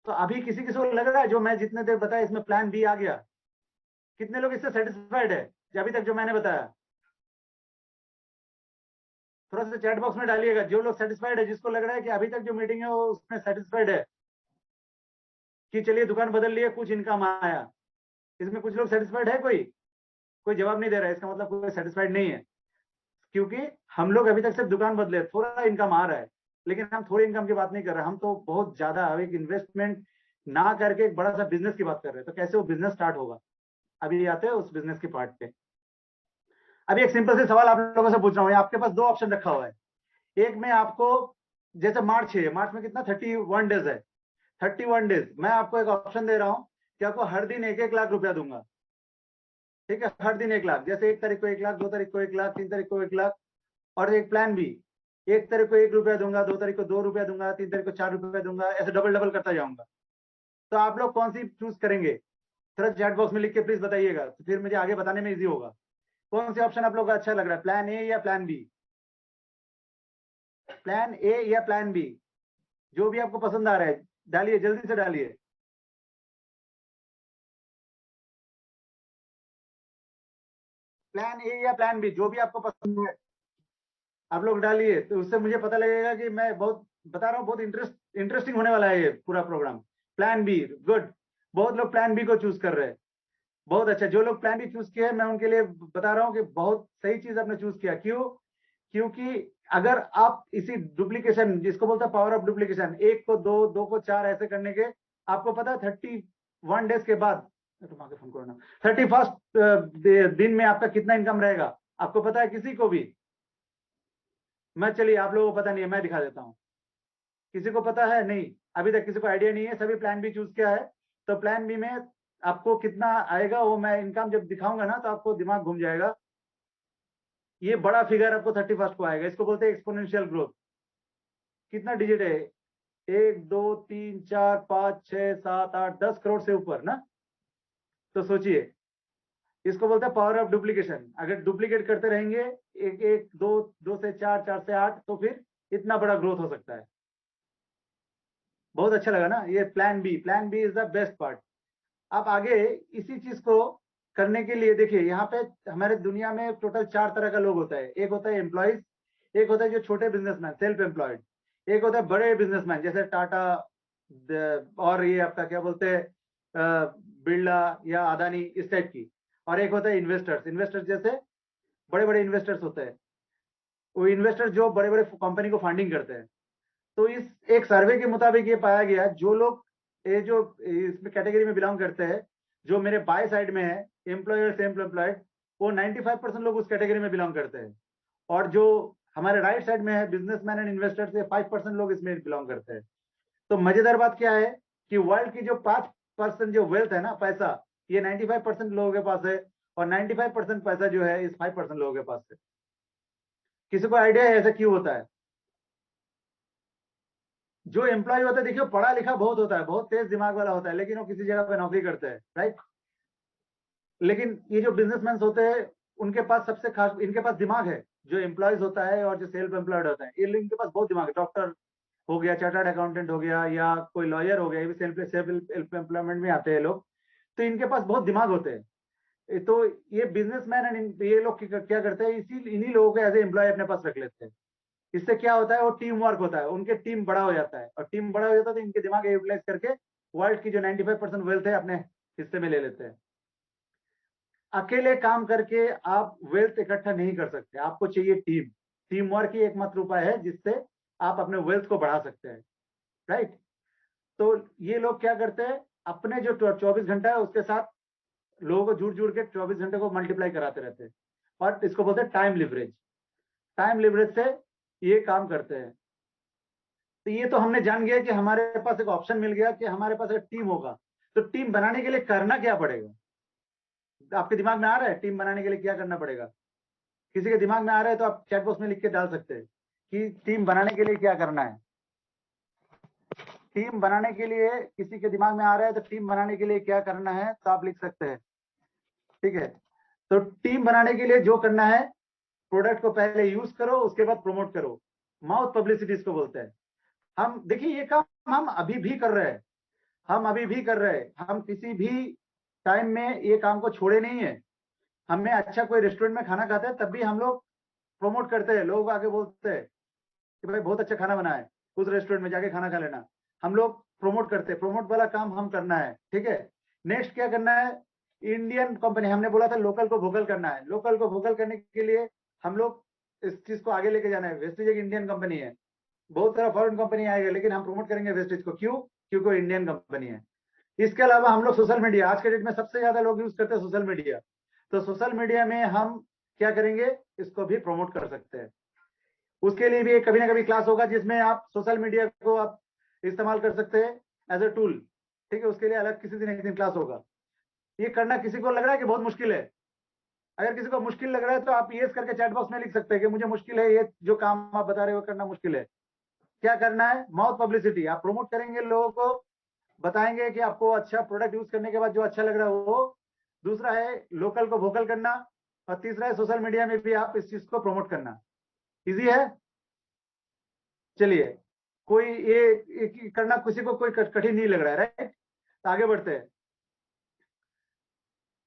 Speaker 1: तो अभी किसी किसी को लग रहा है जो मैं जितने देर बताया इसमें प्लान बी आ गया? कितने लोग इससे सेटिस्फाइड है अभी तक जो मैंने बताया? थोड़ा सा चैट बॉक्स में डालिएगा जो लोग सेटिस्फाइड है, जिसको लग रहा है कि अभी तक जो मीटिंग है वो उसमें सेटिस्फाइड है कि चलिए दुकान बदल लिए कुछ इनकम आया। इसमें कुछ लोग सेटिस्फाइड है? कोई जवाब नहीं दे रहा है, इसका मतलब कोई सेटिस्फाइड नहीं है। क्योंकि हम लोग अभी तक सिर्फ दुकान बदले, थोड़ा इनकम आ रहा है, लेकिन हम थोड़ी इनकम की बात नहीं कर रहे, हम तो बहुत ज्यादा एक इन्वेस्टमेंट ना करके एक बड़ा सा बिजनेस की बात कर रहे हैं। तो कैसे वो बिजनेस स्टार्ट होगा, अभी आते हैं उस बिजनेस के पार्ट पे। अभी एक सिंपल से सवाल आप लोगों से पूछ रहा हूँ, आपके पास दो ऑप्शन रखा हुआ है। एक में आपको, जैसे मार्च है, मार्च में कितना 31 डेज है, 31 डेज मैं आपको एक ऑप्शन दे रहा हूँ कि आपको हर दिन 1-1 लाख रुपया दूंगा। ठीक है, हर दिन 1 लाख, जैसे 1 तारीख को 1 लाख, 2 तारीख को 1 लाख, 3 तारीख को 1 लाख। और एक प्लान भी, 1 तारीख को 1 रुपया दूंगा, 2 तारीख को 2 रुपया दूंगा, 3 तारीख को 4 रुपया दूंगा, ऐसे डबल डबल करता जाऊंगा। तो आप लोग कौन सी चूज करेंगे? थोड़ा चैट बॉक्स में लिख के प्लीज बताइएगा, तो फिर मुझे आगे बताने में इजी होगा। कौन सी ऑप्शन आप लोग का अच्छा लग रहा है, प्लान ए या प्लान बी? प्लान ए या प्लान बी, जो भी आपको पसंद आ रहा है डालिए, जल्दी से डालिए। प्लान ए या प्लान बी, जो भी आपको पसंद है आप लोग डालिए, तो उससे मुझे पता लगेगा कि मैं बहुत बता रहा हूँ, बहुत इंटरेस्टिंग होने वाला है ये पूरा प्रोग्राम। Plan B, good. बहुत लोग प्लान बी को चूज कर रहे हैं, बहुत अच्छा। जो लोग प्लान बी चूज किए हैं मैं उनके लिए बता रहा हूँ कि बहुत सही चीज आपने चूज किया। क्यों? क्योंकि अगर आप इसी डुप्लीकेशन, जिसको बोलते हैं पावर ऑफ डुप्लीकेशन, एक को दो, दो को चार, ऐसे करने के, आपको पता है 31 डेज के बाद, फोन करो ना, 31st दिन में आपका कितना इनकम रहेगा आपको पता है किसी को भी? मैं, चलिए आप लोगों को पता नहीं है, मैं दिखा देता हूँ। किसी को पता है? नहीं, अभी तक किसी को आइडिया नहीं है, सभी प्लान बी चूज किया है। तो प्लान बी में आपको कितना आएगा वो मैं इनकम जब दिखाऊंगा ना तो आपको दिमाग घूम जाएगा। ये बड़ा फिगर आपको 31st को आएगा, इसको बोलते हैं एक्सपोनेंशियल ग्रोथ। कितना डिजिट है? 1 2 3 4 5 6 7 8 10 करोड़ से ऊपर ना। तो सोचिए, इसको बोलते हैं पावर ऑफ डुप्लीकेशन। अगर डुप्लीकेट करते रहेंगे, एक एक दो, दो से चार, चार से आठ, तो फिर इतना बड़ा ग्रोथ हो सकता है। बहुत अच्छा लगा ना ये plan B is the best part. आप आगे इसी चीज को करने के लिए देखिए, यहाँ पे हमारे दुनिया में टोटल 4 तरह का लोग होता है। एक होता है एम्प्लॉयज, एक होता है जो छोटे बिजनेसमैन, सेल्फ एम्प्लॉयड, एक होता है बड़े बिजनेसमैन जैसे टाटा, और ये आपका क्या बोलते हैं, बिरला या अदानी, इस टाइप की। और एक होता है इन्वेस्टर्स, इन्वेस्टर्स जैसे बड़े बड़े इन्वेस्टर्स होते हैं, वो इन्वेस्टर जो बड़े बड़े कंपनी को फंडिंग करते हैं। तो इस एक सर्वे के मुताबिक ये पाया गया, जो लोग ये जो इसमें कैटेगरी में बिलोंग करते हैं, जो मेरे बाय साइड में है, एम्प्लॉय और सेल्फ एम्प्लॉयड, वो 95% लोग उस कैटेगरी में बिलोंग करते हैं। और जो हमारे राइट साइड में है, बिजनेसमैन एंड इन्वेस्टर, से 5% लोग इसमें बिलोंग करते हैं। तो मजेदार बात क्या है कि वर्ल्ड की जो 5% जो वेल्थ है ना, पैसा, ये 95% लोगों के पास है, और 95% पैसा जो है इस 5% लोगों के पास है। किसी को आइडिया है ऐसा क्यों होता है? जो एम्प्लॉय होता है, देखिए पढ़ा लिखा बहुत होता है, बहुत तेज दिमाग वाला होता है, लेकिन वो किसी जगह पे नौकरी करते हैं, राइट। लेकिन ये जो बिजनेसमैन होते हैं, उनके पास सबसे खास, इनके पास दिमाग है। जो एम्प्लॉयज होता है और जो सेल्फ एम्प्लॉयड होता है, ये इनके पास बहुत दिमाग है। डॉक्टर हो गया, चार्टर्ड अकाउंटेंट हो गया, या कोई लॉयर हो गया, ये भी सेल्फ एम्प्लॉयमेंट में आते हैं लोग। तो इनके पास बहुत दिमाग होते हैं। तो ये बिजनेसमैन एंड ये लोग क्या करते हैं, इसी इन्हीं लोगों को एज ए एम्प्लॉय अपने पास रख लेते हैं। इससे क्या होता है, वो टीम वर्क होता है, उनके टीम बड़ा हो जाता है, और टीम बड़ा हो जाता है तो इनके दिमाग यूटिलाइज करके वर्ल्ड की जो 95% वेल्थ है अपने हिस्से में ले लेते हैं। अकेले काम करके आप वेल्थ इकट्ठा नहीं कर सकते, आपको चाहिए टीम। टीम वर्क ही एकमात्र उपाय है जिससे आप अपने वेल्थ को बढ़ा सकते हैं, राइट। तो ये लोग क्या करते हैं, अपने जो 24 घंटा है उसके साथ लोगों को जुड़ जुड़ के 24 घंटे को मल्टीप्लाई कराते रहते हैं, और इसको बोलते हैं टाइम लिवरेज। टाइम लिवरेज से ये काम करते हैं। तो ये तो हमने जान गया कि हमारे पास एक ऑप्शन मिल गया कि हमारे पास एक टीम होगा। तो टीम बनाने के लिए करना क्या पड़ेगा? आपके दिमाग में आ रहा है टीम बनाने के लिए क्या करना पड़ेगा? किसी के दिमाग में आ रहा है तो आप चैट बॉक्स में लिख के डाल सकते हैं कि टीम बनाने के लिए क्या करना है। टीम बनाने के लिए किसी के दिमाग में आ रहा है तो टीम बनाने के लिए क्या करना है तो आप लिख सकते हैं। ठीक है, तो टीम बनाने के लिए जो करना है, प्रोडक्ट को पहले यूज करो, उसके बाद प्रमोट करो। माउथ पब्लिसिटी इसको बोलते हैं। हम देखिए ये काम हम अभी भी कर रहे हैं, हम अभी भी कर रहे हैं। हम किसी भी टाइम में ये काम को छोड़े नहीं है। हमें अच्छा कोई रेस्टोरेंट में खाना खाते हैं तब भी हम लोग प्रमोट करते हैं, लोग आगे बोलते हैं कि भाई बहुत अच्छा खाना बना है, उस रेस्टोरेंट में जाके खाना खा लेना। हम लोग प्रमोट करते हैं, प्रमोट वाला काम हम करना है। ठीक है, नेक्स्ट क्या करना है? इंडियन कंपनी, हमने बोला था लोकल को वोकल करना है। लोकल को वोकल करने के लिए हम लोग इस चीज को आगे लेके जाना है। वेस्टेज एक इंडियन कंपनी है, बहुत सारा फॉरेन कंपनी आएगा लेकिन हम प्रमोट करेंगे वेस्टेज को। क्यों? क्योंकि वो इंडियन कंपनी है। इसके अलावा हम लोग सोशल मीडिया, आज के डेट में सबसे ज्यादा लोग यूज करते हैं सोशल मीडिया। तो सोशल मीडिया में हम क्या करेंगे, इसको भी प्रमोट कर सकते हैं। उसके लिए भी कभी ना कभी क्लास होगा जिसमें आप सोशल मीडिया को आप इस्तेमाल कर सकते हैं एज ए टूल। ठीक है, उसके लिए अलग किसी दिन एक दिन क्लास होगा। ये करना किसी को लग रहा है कि बहुत मुश्किल है? अगर किसी को मुश्किल लग रहा है तो आप यस करके चैट बॉक्स में लिख सकते हैं कि मुझे मुश्किल है, ये जो काम आप बता रहे हो करना मुश्किल है। क्या करना है? माउथ पब्लिसिटी, आप प्रमोट करेंगे, लोगों को बताएंगे कि आपको अच्छा प्रोडक्ट यूज करने के बाद जो अच्छा लग रहा है वो। दूसरा है लोकल को वोकल करना, और तीसरा है सोशल मीडिया में भी आप इस चीज को प्रमोट करना। इजी है। चलिए, कोई ये करना किसी को कोई कठिन नहीं लग रहा है, राइट? तो आगे बढ़ते हैं।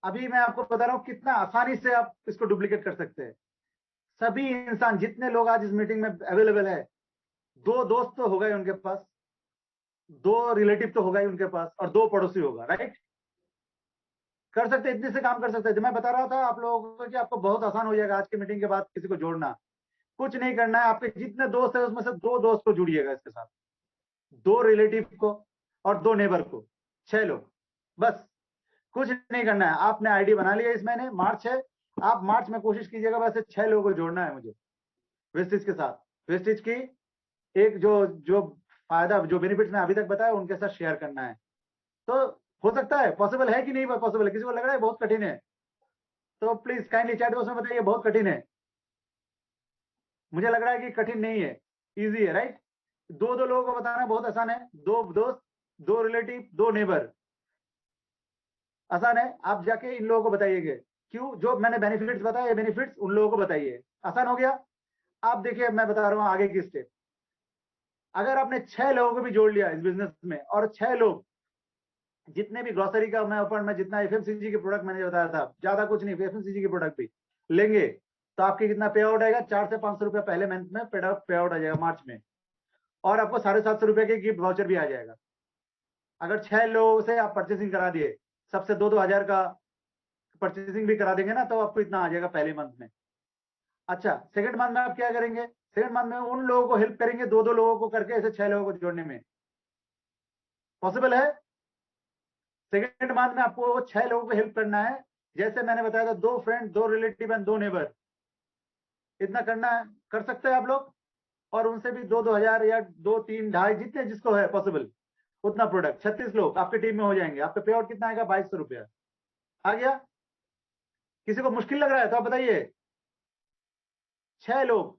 Speaker 1: अभी मैं आपको बता रहा हूं कितना आसानी से आप इसको डुप्लीकेट कर सकते हैं। सभी इंसान, जितने लोग आज इस मीटिंग में अवेलेबल है, दो दोस्त तो होगा ही उनके पास, दो रिलेटिव तो होगा ही उनके पास, और दो पड़ोसी होगा, राइट? कर सकते हैं, इतने से काम कर सकते हैं। जो मैं बता रहा था आप लोगों को कि आपको बहुत आसान हो जाएगा आज की मीटिंग के बाद किसी को जोड़ना। कुछ नहीं करना है, आपके जितने दोस्त है उसमें से दो दोस्त को जुड़िएगा इसके साथ, दो रिलेटिव को और दो नेबर को, 6 लोग बस। कुछ नहीं करना है, आपने आईडी बना लिया। इस महीने मार्च है, आप मार्च में कोशिश कीजिएगा वैसे 6 लोगों को जोड़ना है मुझे वेस्टिज के साथ। वेस्टिज की एक जो जो फायदा, जो बेनिफिट्स मैं अभी तक बताया उनके साथ शेयर करना है। तो हो सकता है, पॉसिबल है कि नहीं पॉसिबल है? किसी को लग रहा है बहुत कठिन है तो प्लीज काइंडली चैट बॉक्स में बताइए बहुत कठिन है। मुझे लग रहा है कि कठिन नहीं है, इजी है, राइट? दो दो लोगों को बताना बहुत आसान है, दो दोस्त, दो रिलेटिव, दो नेबर, आसान है। आप जाके इन लोगों को बताइएगा। क्यों? जो मैंने बेनिफिट्स बताया, ये बेनिफिट्स उन लोगों को बताइए। आसान हो गया। आप देखिए मैं बता रहा हूँ आगे की स्टेप। अगर आपने 6 लोगों को भी जोड़ लिया इस बिजनेस में, और 6 लोग जितने भी ग्रोसरी का मैं ऊपर में जितना एफएमसीजी के प्रोडक्ट मैंने बताया था, ज्यादा कुछ नहीं, एफएमसीजी के प्रोडक्ट भी लेंगे तो आपके कितना पे आउट आएगा? 400 से 500 रुपया पहले मंथ में पे आउट आ जाएगा मार्च में, और आपको 750 रुपए के गिफ्ट वाउचर भी आ जाएगा। अगर 6 लोगों से आप परचेसिंग करा दिए, सबसे 2-2 हजार का परचेसिंग भी करा देंगे ना, तो आपको इतना आ जाएगा पहले मंथ में। अच्छा, सेकंड मंथ में आप क्या करेंगे? सेकंड मंथ में उन लोगों को हेल्प करेंगे, दो दो लोगों को करके, ऐसे 6 लोगों को जोड़ने में पॉसिबल है। सेकंड मंथ में आपको 6 लोगों को हेल्प करना है। जैसे मैंने बताया था, दो फ्रेंड, दो रिलेटिव एंड दो नेबर, इतना करना है, कर सकते हैं आप लोग। और उनसे भी 2-2 हजार या 2-3-2.5 जितने जिसको है पॉसिबल उतना प्रोडक्ट, 36 लोग आपके टीम में हो जाएंगे। आपका पे आउट कितना आएगा? 2200 रुपया आ गया। किसी को मुश्किल लग रहा है तो आप बताइए। 6 लोग,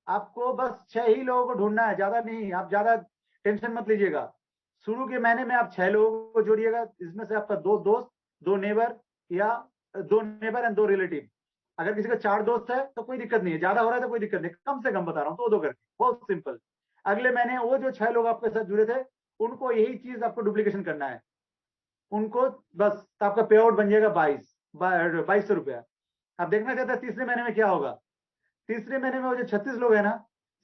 Speaker 1: आपको बस 6 ही लोगों को ढूंढना है, ज्यादा नहीं। आप ज्यादा टेंशन मत लीजिएगा। शुरू के महीने में आप 6 लोगों को जोड़िएगा, इसमें से आपका दो दोस्त, दो नेबर, या दो नेबर एंड दो रिलेटिव। अगर किसी का 4 दोस्त है तो कोई दिक्कत नहीं है, ज्यादा हो रहा है तो कोई दिक्कत नहीं, कम से कम बता रहा हूँ, दो दो करके, बहुत सिंपल। अगले महीने वो जो 6 लोग आपके साथ जुड़े थे उनको यही चीज आपको डुप्लीकेशन करना है, उनको बस। तो आपका पे आउट बन जाएगा 2200 रुपया। आप देखना चाहते हैं तीसरे महीने में क्या होगा? तीसरे महीने में वो जो 36 लोग है ना,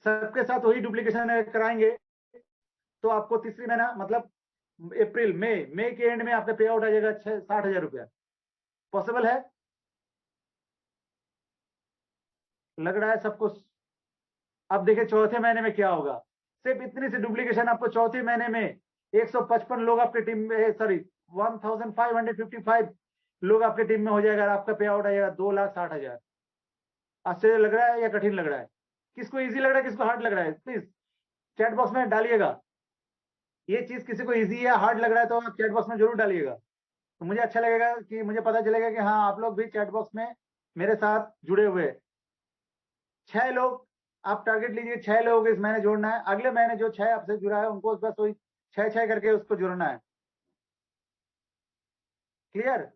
Speaker 1: सबके साथ वही डुप्लीकेशन कराएंगे, तो आपको तीसरी महीना मतलब अप्रैल, मई के एंड में आपका पे आउट आ जाएगा 60,000 रुपया। पॉसिबल है? लग रहा है सबको? अब देखिए चौथे महीने में क्या होगा। सिर्फ इतनी सी डुप्लीकेशन आपको चौथे महीने में 155 लोग आपके टीम में, सॉरी 1555 लोग आपके टीम में हो जाएगा, आपका पे आउट आएगा 2,60,000। आश्चर्य लग रहा है या कठिन लग रहा है? किसको इजी लग रहा है, किसको हार्ड लग रहा है? प्लीज चैट बॉक्स में डालिएगा। ये चीज किसी को इजी या हार्ड लग रहा है तो आप चैट बॉक्स में जरूर डालिएगा, तो मुझे अच्छा लगेगा कि मुझे पता चलेगा कि हाँ आप लोग भी चैट बॉक्स में मेरे साथ जुड़े हुए हैं। 6 लोग आप टारगेट लीजिए, 6 लोग इस महीने जोड़ना है। अगले महीने जो 6 आपसे जुड़ा है उनको बस वही 6 करके उसको जोड़ना है। क्लियर?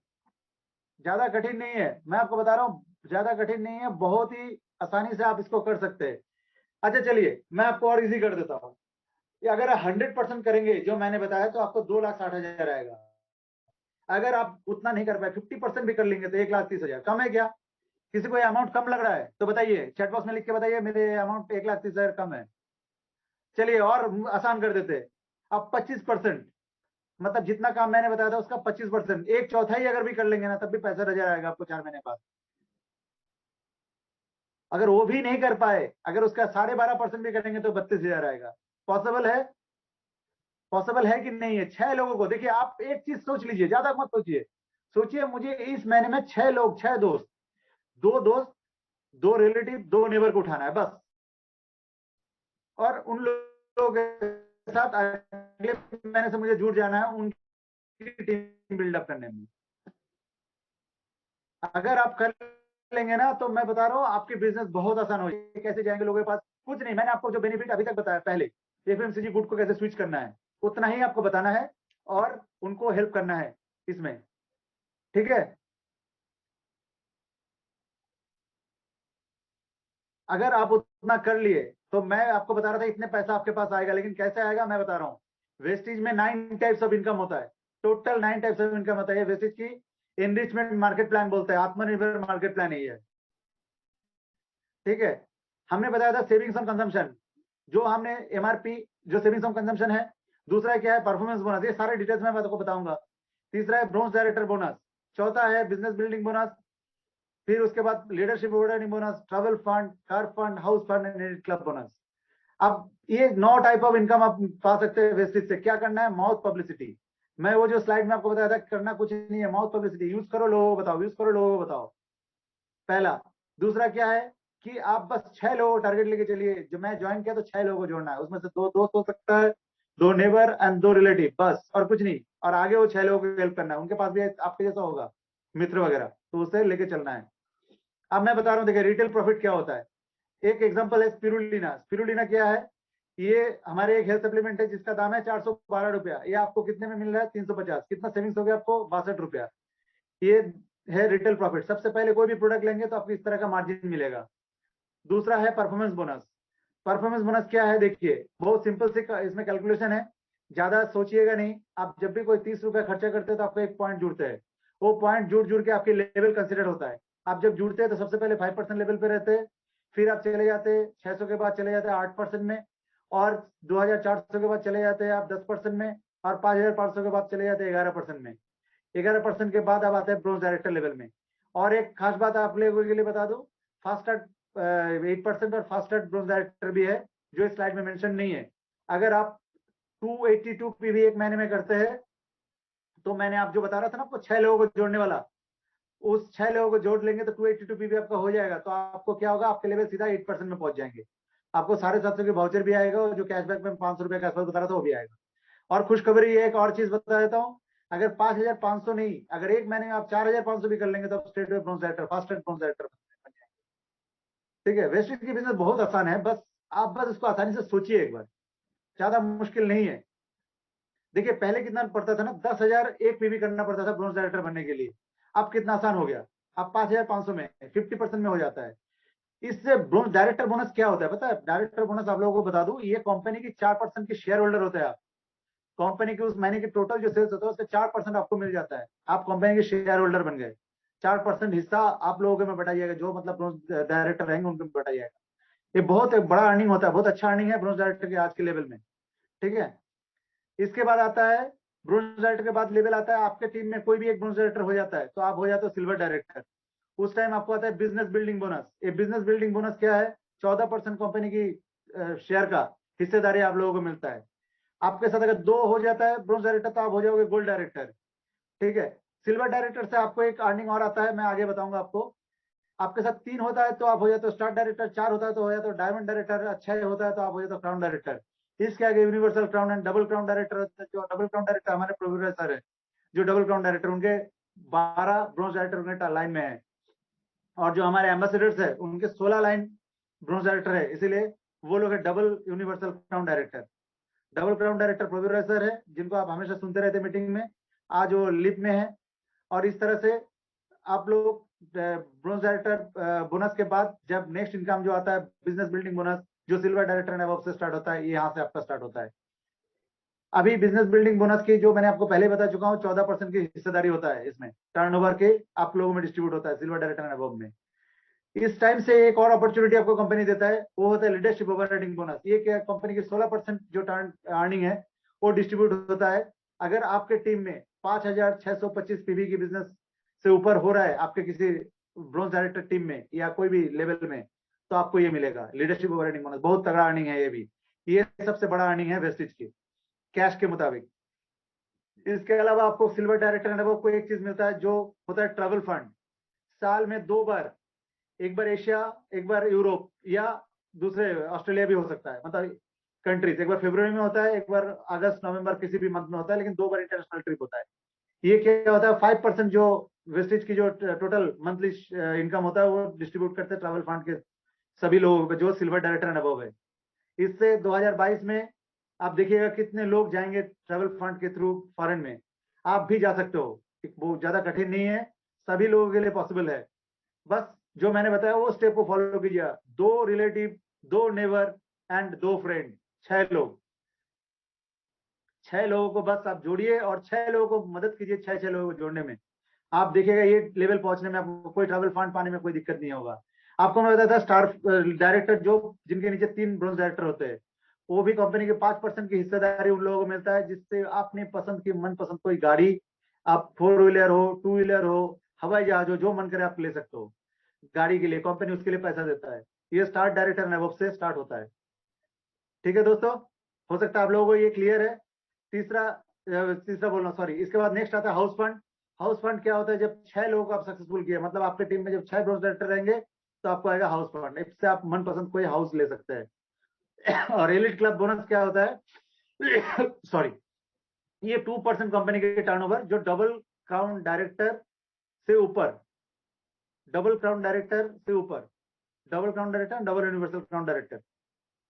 Speaker 1: ज्यादा कठिन नहीं है, मैं आपको बता रहा हूँ, ज्यादा कठिन नहीं है, बहुत ही आसानी से आप इसको कर सकते हैं। अच्छा चलिए मैं आपको और इजी कर देता हूँ। अगर 100% करेंगे जो मैंने बताया तो आपको 2,60,000 आएगा। अगर आप उतना नहीं कर पाए, 50% भी कर लेंगे तो 1,30,000। कम है क्या? किसी को ये अमाउंट कम लग रहा है तो बताइए, चैट बॉक्स में लिख के बताइए मेरे अमाउंट 1,30,000 कम है। चलिए और आसान कर देते हैं। अब 25%, मतलब जितना काम मैंने बताया था उसका 25%, एक चौथाई अगर भी कर लेंगे ना तब भी 65,000 आएगा आपको 4 महीने बाद। अगर वो भी नहीं कर पाए, अगर उसका 12.5% भी करेंगे तो 32,000 आएगा। पॉसिबल है? पॉसिबल है कि नहीं है? 6 लोगों को देखिए, आप एक चीज सोच लीजिए, ज्यादा मत सोचिए। सोचिए मुझे इस महीने में 6 लोग, 6 दोस्त, 2 दोस्त, 2 रिलेटिव, 2 नेबर को उठाना है बस, और उन लोगों के साथ अगले महीने से मुझे जुड़ जाना है उनकी टीम बिल्डअप करने में। अगर आप कर लेंगे ना तो मैं बता रहा हूँ आपकी बिजनेस बहुत आसान हो जाएगी। कैसे जाएंगे लोगों के पास? कुछ नहीं, मैंने आपको जो बेनिफिट अभी तक बताया पहले, एफएमसीजी गुड को कैसे स्विच करना है उतना ही आपको बताना है और उनको हेल्प करना है इसमें। ठीक है? अगर आप उतना कर लिए तो मैं आपको बता रहा था इतने पैसा आपके पास आएगा, लेकिन कैसे आएगा मैं बता रहा हूँ। वेस्टेज में 9 टाइप्स ऑफ इनकम होता है, टोटल 9 टाइप्स ऑफ इनकम होता है वेस्टेज की। एनरिचमेंट मार्केट प्लान बोलते हैं, आत्मनिर्भर मार्केट प्लान यही है। ठीक है? हमने बताया था सेविंग्स ऑन कंजम्पशन, जो हमने एमआरपी, जो सेविंग्स ऑन कंजम्पशन है। दूसरा क्या है? परफॉर्मेंस बोनस, ये सारे डिटेल्स में मैं आपको बताऊंगा। तीसरा है ब्रोंज डायरेक्टर बोनस। चौथा है बिजनेस बिल्डिंग बोनस। फिर उसके बाद leadership award bonus, travel fund, car fund, house fund and club bonus. अब ये 9 टाइप ऑफ इनकम आप पा सकते हैं वेस्टेज से। क्या करना है? Mouth publicity. मैं वो जो स्लाइड में आपको बताया था, करना कुछ नहीं है, माउथ पब्लिसिटी यूज करो, लोगों को बताओ, यूज करो, लोगों को बताओ, पहला। दूसरा क्या है कि आप बस 6 लोगों को टारगेट लेके चलिए। जो मैं ज्वाइन किया तो 6 लोगों को जोड़ना है, उसमें से 2 दोस्त हो सकता है, 2 नेबर एंड 2 रिलेटिव, बस और कुछ नहीं। और आगे वो 6 लोगों को हेल्प करना है, उनके पास भी आपके जैसा होगा मित्र वगैरह, तो उसे लेके चलना है। अब मैं बता रहा हूँ, देखिए रिटेल प्रॉफिट क्या होता है। एक एग्जांपल है स्पिरुलिना। स्पिरुलिना क्या है? ये हमारे एक हेल्थ सप्लीमेंट है जिसका दाम है 412 रुपया। ये आपको कितने में मिल रहा है? 350। कितना सेविंग्स हो गया आपको? 62 रुपया। ये है रिटेल प्रॉफिट। सबसे पहले कोई भी प्रोडक्ट लेंगे तो आपको इस तरह का मार्जिन मिलेगा। दूसरा है परफॉर्मेंस बोनस। परफॉर्मेंस बोनस क्या है? देखिए बहुत सिंपल से इसमें कैलकुलेशन है, ज्यादा सोचिएगा नहीं। आप जब भी कोई 30 रुपया खर्चा करते हैं तो आपको एक पॉइंट जुड़ते हैं, वो पॉइंट जुड़ जुड़ के आपके लेवल कंसिडर होता है। आप जब जुड़ते हैं तो सबसे पहले 5% लेवल पे रहते हैं, फिर आप चले जाते हैं 600 के बाद चले जाते हैं 8% में, और 2,400 के बाद चले जाते हैं आप 10% में, और 5,500 के बाद चले जाते हैं 11% में। 11% के बाद आप आते हैं ब्रोंज डायरेक्टर लेवल में। और एक खास बात आप लोगों के लिए बता दूं, फास्ट स्टार्ट 8% और फास्ट स्टार्ट ब्रोंज डायरेक्टर भी है, जो इस स्लाइड में मेंशन नहीं है। अगर आप 282 पीवी एक महीने में करते हैं तो मैंने आप जो बता रहा था ना आपको 6 लोगों को जोड़ने वाला, उस 6 लोगों को जोड़ लेंगे तो 282 पीवी आपका हो जाएगा। तो आपको क्या होगा? आपके लेवल सीधा 8% में पहुंच जाएंगे। आपको 750 के वाउचर भी आएगा, और जो कैशबैक में 500 रुपए का बता रहा था वो भी आएगा। और खुशखबरी ये एक और चीज बता देता हूँ, अगर 5,500 नहीं, अगर एक महीने में आप 4,500 भी कर लेंगे तो आप state way bronze director, fast track bronze director बन जाएंगे। ठीक है? वेस्टेज की बिजनेस बहुत आसान है, बस आप बस इसको आसानी से सोचिए एक बार, ज्यादा मुश्किल नहीं है। देखिए पहले कितना पड़ता था ना, 10,000 एक पीवी करना पड़ता था ब्रोंज डायरेक्टर बनने के लिए। अब कितना आसान हो गया, अब 5,500 में 50% में हो जाता है। इससे ब्रोंज डायरेक्टर बोनस क्या होता है पता है? डायरेक्टर बोनस आप लोगों को बता दूं, ये कंपनी की 4% की शेयर होल्डर होते हैं आप। कंपनी के उस महीने की टोटल जो सेल्स होता है उसका 4% आपको मिल जाता है, आप कंपनी के शेयर होल्डर बन गए। 4% हिस्सा आप लोगों के में बटा जाएगा, जो मतलब ब्रोंज डायरेक्टर रहेंगे उनके में बटा जाएगा। ये बहुत एक बड़ा अर्निंग होता है, बहुत अच्छा अर्निंग है ब्रोंज डायरेक्टर के आज के लेवल में। ठीक है? इसके बाद आता है, ब्रोंज डायरेक्टर के बाद लेवल आता है, आपके टीम में कोई भी एक ब्रोंज डायरेक्टर हो जाता है तो आप हो जाते हो सिल्वर डायरेक्टर। उस टाइम आपको आता है बिजनेस बिल्डिंग बोनस। ये बिजनेस बिल्डिंग बोनस क्या है? 14% कंपनी की शेयर का हिस्सेदारी आप लोगों को मिलता है। आपके साथ अगर 2 हो जाता है ब्रोंज डायरेक्टर तो आप हो जाओगे गोल्ड डायरेक्टर। ठीक है, सिल्वर डायरेक्टर से आपको एक अर्निंग और आता है, मैं आगे बताऊंगा आपको। आपके साथ 3 होता है तो आप हो जाते हो स्टार डायरेक्टर, 4 होता है तो हो जाते हो डायमंड डायरेक्टर, 6 होता है तो आप हो जाते हो क्राउन डायरेक्टर। इसके आगे universal crown and double crown director होता है। जो डबल क्राउन डायरेक्टर हमारे प्रोग्रेसर सर है, जो डबल क्राउन डायरेक्टर उनके 12 ब्रोंज डायरेक्टर उनके लाइन में है, और जो हमारे एम्बेसडर्स है उनके 16 लाइन ब्रोंज डायरेक्टर है, इसीलिए वो लोग है double universal crown director. Double crown director progressor है, जिनको आप हमेशा सुनते रहते मीटिंग में, आज वो लिप में है। और इस तरह से आप लोग ब्रोंज डायरेक्टर बोनस के बाद जब नेक्स्ट इनकम जो आता है बिजनेस बिल्डिंग बोनस, जो सिल्वर डायरेक्टर एंड अबव से स्टार्ट होता है, ये यहाँ से आपका स्टार्ट होता है। अभी बिजनेस बिल्डिंग बोनस की जो मैंने आपको पहले बता चुका हूँ, 14% की हिस्सेदारी होता है इसमें, टर्नओवर के आप लोगों में डिस्ट्रीब्यूट होता है सिल्वर डायरेक्टर एंड अबव में। इस टाइम से एक और अपॉर्चुनिटी आपको कंपनी देता है, वो होता है लीडरशिप ओवर राइडिंग बोनस। ये क्या, कंपनी की 16% जो अर्निंग है वो डिस्ट्रीब्यूट होता है। अगर आपके टीम में 5,625 पीवी की बिजनेस से ऊपर हो रहा है आपके किसी ब्रोंज डायरेक्टर टीम में या कोई भी लेवल में, तो आपको ये मिलेगा लीडरशिप ओवर राइडिंग बोनस। बहुत तगड़ा अर्निंग है ये भी, ये सबसे बड़ा अर्निंग है वेस्टेज की कैश के मुताबिक। इसके अलावा आपको सिल्वर डायरेक्टर एंड अबव को एक चीज मिलता है जो होता है ट्रैवल फंड। साल में 2 बार, एक बार एशिया, एक बार यूरोप, या दूसरे ऑस्ट्रेलिया भी हो सकता है, मतलब कंट्रीज, एक बार फरवरी में होता है, एक बार अगस्त नवंबर किसी भी मंथ में होता है, लेकिन 2 बार इंटरनेशनल ट्रिप होता है। ये क्या होता है, 5% जो वेस्टेज की जो टोटल मंथली इनकम होता है वो डिस्ट्रीब्यूट करते हैं ट्रैवल फंड के सभी लोगों को जो सिल्वर डायरेक्टर एंड अबव है। इससे 2022 में आप देखिएगा कितने लोग जाएंगे ट्रैवल फंड के थ्रू फॉरेन में। आप भी जा सकते हो, बहुत ज्यादा कठिन नहीं है, सभी लोगों के लिए पॉसिबल है। बस जो मैंने बताया वो स्टेप को फॉलो कीजिए। 2 रिलेटिव, 2 नेबर एंड 2 फ्रेंड, 6 लोग, 6 लोगों को बस आप जोड़िए और 6 लोगों को मदद कीजिए, 6 लोगों को जोड़ने में। आप देखिएगा ये लेवल पहुंचने में आपको कोई ट्रैवल फंड पाने में कोई दिक्कत नहीं होगा। आपको मैं बताया था स्टार डायरेक्टर जो जिनके नीचे 3 ब्रोंज डायरेक्टर होते हैं, वो भी कंपनी के 5% की हिस्सेदारी उन लोगों को मिलता है, जिससे अपनी पसंद की मनपसंद कोई गाड़ी, आप 4 व्हीलर हो, 2 व्हीलर हो, हवाई जहाज हो, जो मन करे आप ले सकते हो। गाड़ी के लिए कंपनी उसके लिए पैसा देता है। ये स्टार डायरेक्टर एंड अबव से स्टार्ट होता है। ठीक है दोस्तों, हो सकता है आप लोगों को ये क्लियर है। तीसरा बोलना सॉरी, इसके बाद नेक्स्ट आता है हाउस फंड। हाउस फंड क्या होता है, जब 6 लोगों को आप सक्सेसफुल किए, मतलब आपके टीम में जब 6 ब्रोंज डायरेक्टर रहेंगे तो आपको आएगा हाउस फंड। इससे आप मनपसंद कोई हाउस ले सकते हैं। और एलिट क्लब बोनस क्या होता है, सॉरी, ये 2% कंपनी के टर्नओवर जो डबल क्राउन डायरेक्टर से ऊपर, डबल क्राउन डायरेक्टर से ऊपर, double crown director, double universal crown director,